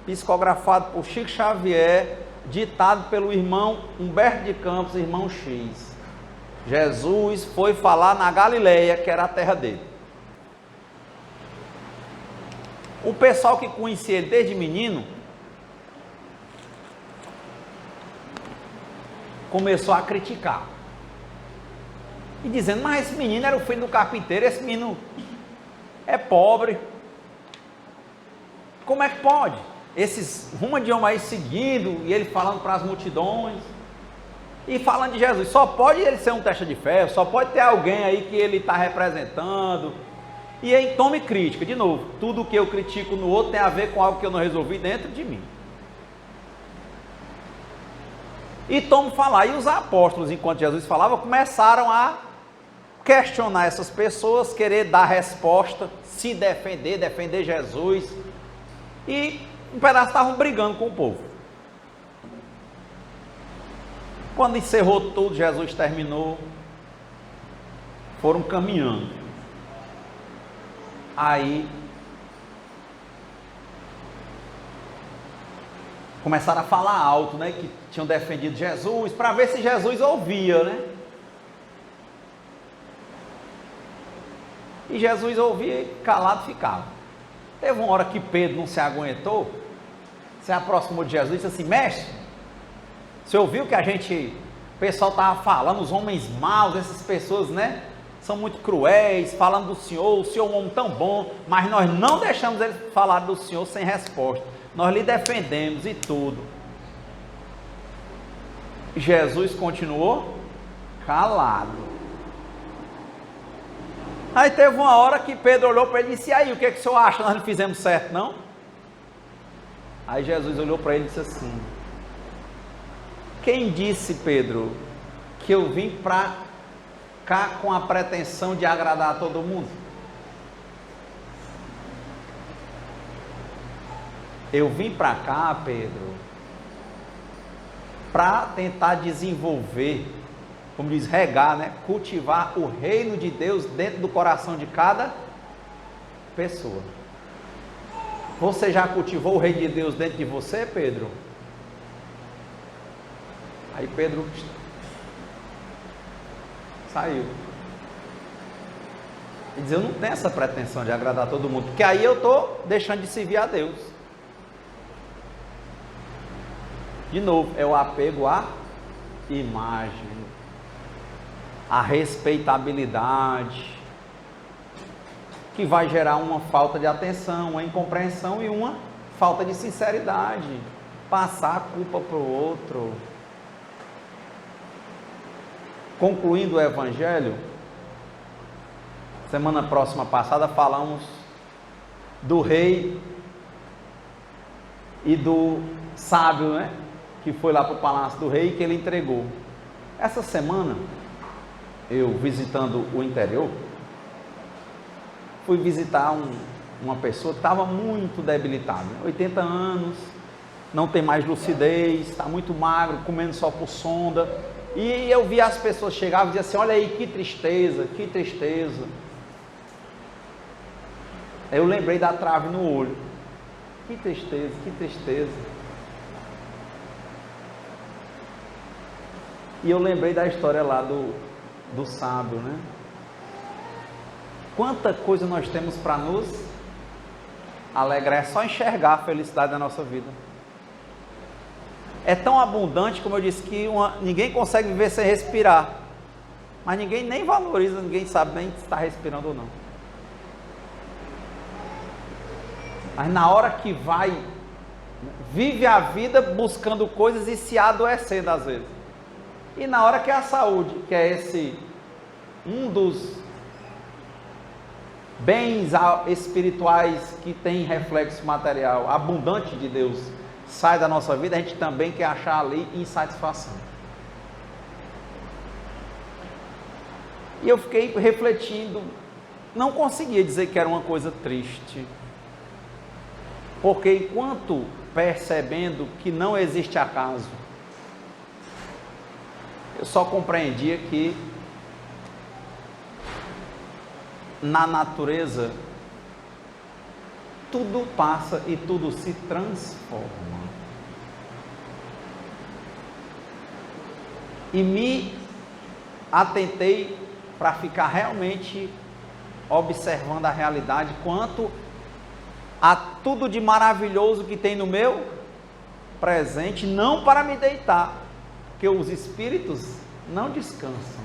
psicografado por Chico Xavier, ditado pelo irmão Humberto de Campos, irmão X. Jesus foi falar na Galileia, que era a terra dele. O pessoal que conhecia ele desde menino começou a criticar e dizendo, mas esse menino era o filho do carpinteiro, esse menino é pobre, como é que pode? Esses rumo de homem aí seguindo, e ele falando para as multidões, e falando de Jesus, só pode ele ser um testa de ferro, só pode ter alguém aí que ele está representando. E aí tome crítica, de novo, tudo que eu critico no outro tem a ver com algo que eu não resolvi dentro de mim. E tome falar, e os apóstolos, enquanto Jesus falava, começaram a questionar essas pessoas, querer dar resposta, se defender, defender Jesus, e um pedaço estavam brigando com o povo. Quando encerrou tudo, Jesus terminou, foram caminhando. Aí começaram a falar alto, né, que tinham defendido Jesus, para ver se Jesus ouvia, né? E Jesus ouvia e calado ficava. Teve uma hora que Pedro não se aguentou, se aproximou de Jesus e disse assim: mestre, você ouviu que o pessoal estava falando, os homens maus, essas pessoas, né, são muito cruéis, falando do Senhor, o Senhor é um homem tão bom, mas nós não deixamos ele falar do Senhor sem resposta, nós lhe defendemos e tudo. Jesus continuou calado. Aí teve uma hora que Pedro olhou para ele e disse: e aí, o que o senhor acha? Nós não fizemos certo, não? Aí Jesus olhou para ele e disse assim: quem disse, Pedro, que eu vim para cá com a pretensão de agradar a todo mundo? Eu vim para cá, Pedro, para tentar desenvolver, como diz, regar, né? Cultivar o reino de Deus dentro do coração de cada pessoa. Você já cultivou o reino de Deus dentro de você, Pedro? Aí Pedro saiu. E diz: eu não tenho essa pretensão de agradar todo mundo, porque aí eu estou deixando de servir a Deus. De novo, é o apego à imagem, a respeitabilidade, que vai gerar uma falta de atenção, uma incompreensão e uma falta de sinceridade, passar a culpa para o outro. Concluindo o Evangelho, semana próxima passada falamos do rei e do sábio, né, que foi lá para o palácio do rei, que ele entregou. Essa semana, eu visitando o interior, fui visitar uma pessoa que estava muito debilitada, 80 anos, não tem mais lucidez, está muito magro, comendo só por sonda, e eu vi as pessoas chegavam e diziam assim: olha aí, que tristeza, que tristeza. Aí eu lembrei da trave no olho, que tristeza, que tristeza. E eu lembrei da história lá do sábio, né? Quanta coisa nós temos para nos alegrar, é só enxergar a felicidade da nossa vida. É tão abundante, como eu disse, que ninguém consegue viver sem respirar, mas ninguém nem valoriza, ninguém sabe nem se está respirando ou não. Mas na hora que vive a vida buscando coisas e se adoecendo às vezes. E na hora que a saúde, que é um dos bens espirituais que tem reflexo material abundante de Deus, sai da nossa vida, a gente também quer achar ali insatisfação. E eu fiquei refletindo, não conseguia dizer que era uma coisa triste, porque enquanto percebendo que não existe acaso, eu só compreendia que na natureza tudo passa e tudo se transforma. E me atentei para ficar realmente observando a realidade quanto a tudo de maravilhoso que tem no meu presente, não para me deitar, porque os espíritos não descansam.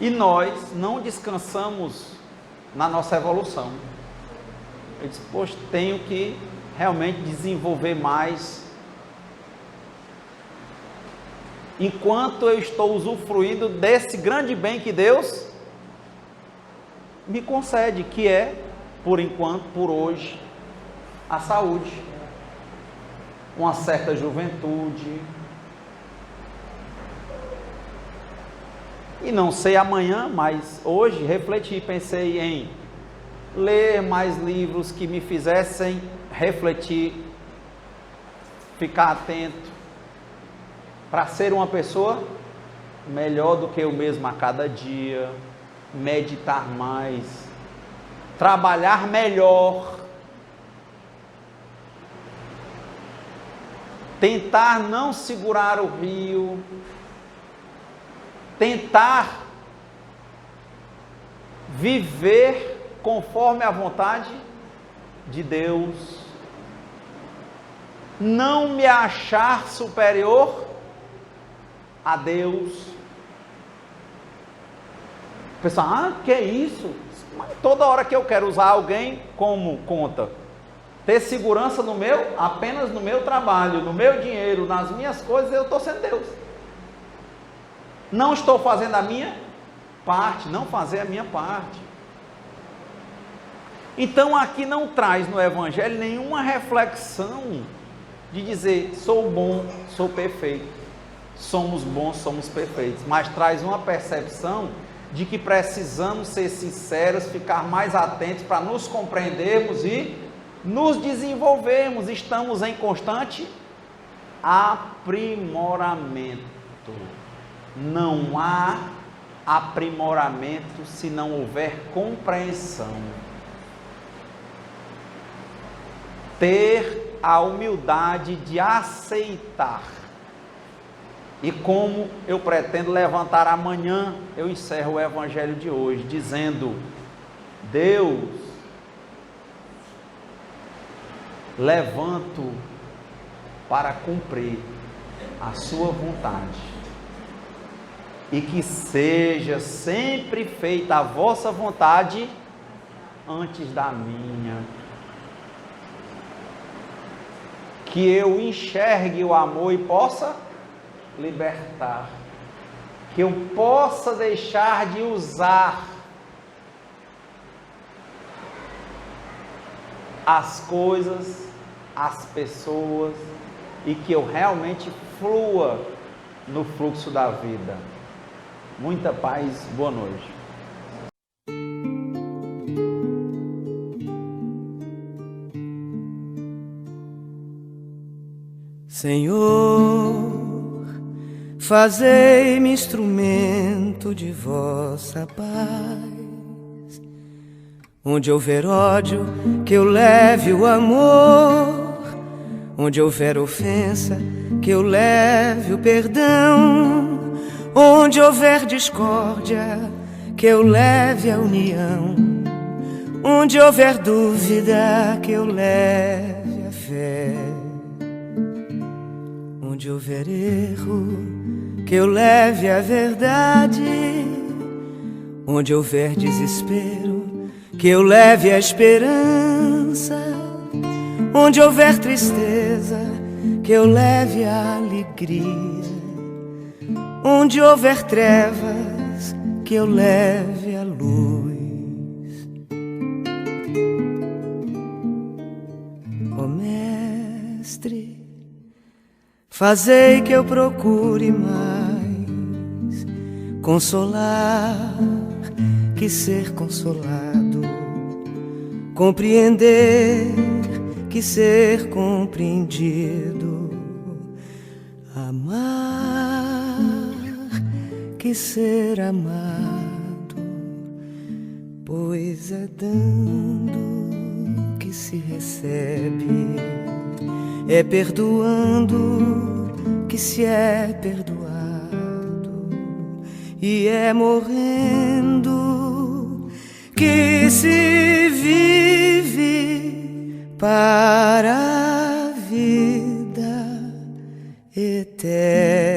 E nós não descansamos na nossa evolução. Eu disse: poxa, tenho que realmente desenvolver mais. Enquanto eu estou usufruindo desse grande bem que Deus me concede, que é, por enquanto, por hoje, a saúde, uma certa juventude. E não sei amanhã, mas hoje refleti, pensei em ler mais livros que me fizessem refletir, ficar atento, para ser uma pessoa melhor do que eu mesmo a cada dia, meditar mais, trabalhar melhor, tentar não segurar o rio, tentar viver conforme a vontade de Deus, não me achar superior a Deus. O pessoal, que é isso? Mas toda hora que eu quero usar alguém como conta, ter segurança no meu, apenas no meu trabalho, no meu dinheiro, nas minhas coisas, eu estou sendo Deus. Não estou fazendo a minha parte, não fazer a minha parte. Então aqui não traz no Evangelho nenhuma reflexão de dizer, sou bom, sou perfeito, somos bons, somos perfeitos, mas traz uma percepção de que precisamos ser sinceros, ficar mais atentos para nos compreendermos e nos desenvolvermos. Estamos em constante aprimoramento. Não há aprimoramento se não houver compreensão. Ter a humildade de aceitar. E como eu pretendo levantar amanhã, eu encerro o Evangelho de hoje, dizendo: Deus, levanto para cumprir a sua vontade, e que seja sempre feita a vossa vontade antes da minha. Que eu enxergue o amor e possa libertar, que eu possa deixar de usar as coisas, as pessoas, e que eu realmente flua no fluxo da vida. Muita paz, boa noite. Senhor, fazei-me instrumento de vossa paz. Onde houver ódio, que eu leve o amor. Onde houver ofensa, que eu leve o perdão. Onde houver discórdia, que eu leve a união. Onde houver dúvida, que eu leve a fé. Onde houver erro, que eu leve a verdade. Onde houver desespero, que eu leve a esperança. Onde houver tristeza, que eu leve a alegria. Onde houver trevas, que eu leve a luz. Ó Mestre, fazei que eu procure mais consolar que ser consolado, compreender que ser compreendido, amar que ser amado, pois é dando que se recebe, é perdoando que se é perdoado, e é morrendo que se vive para a vida eterna.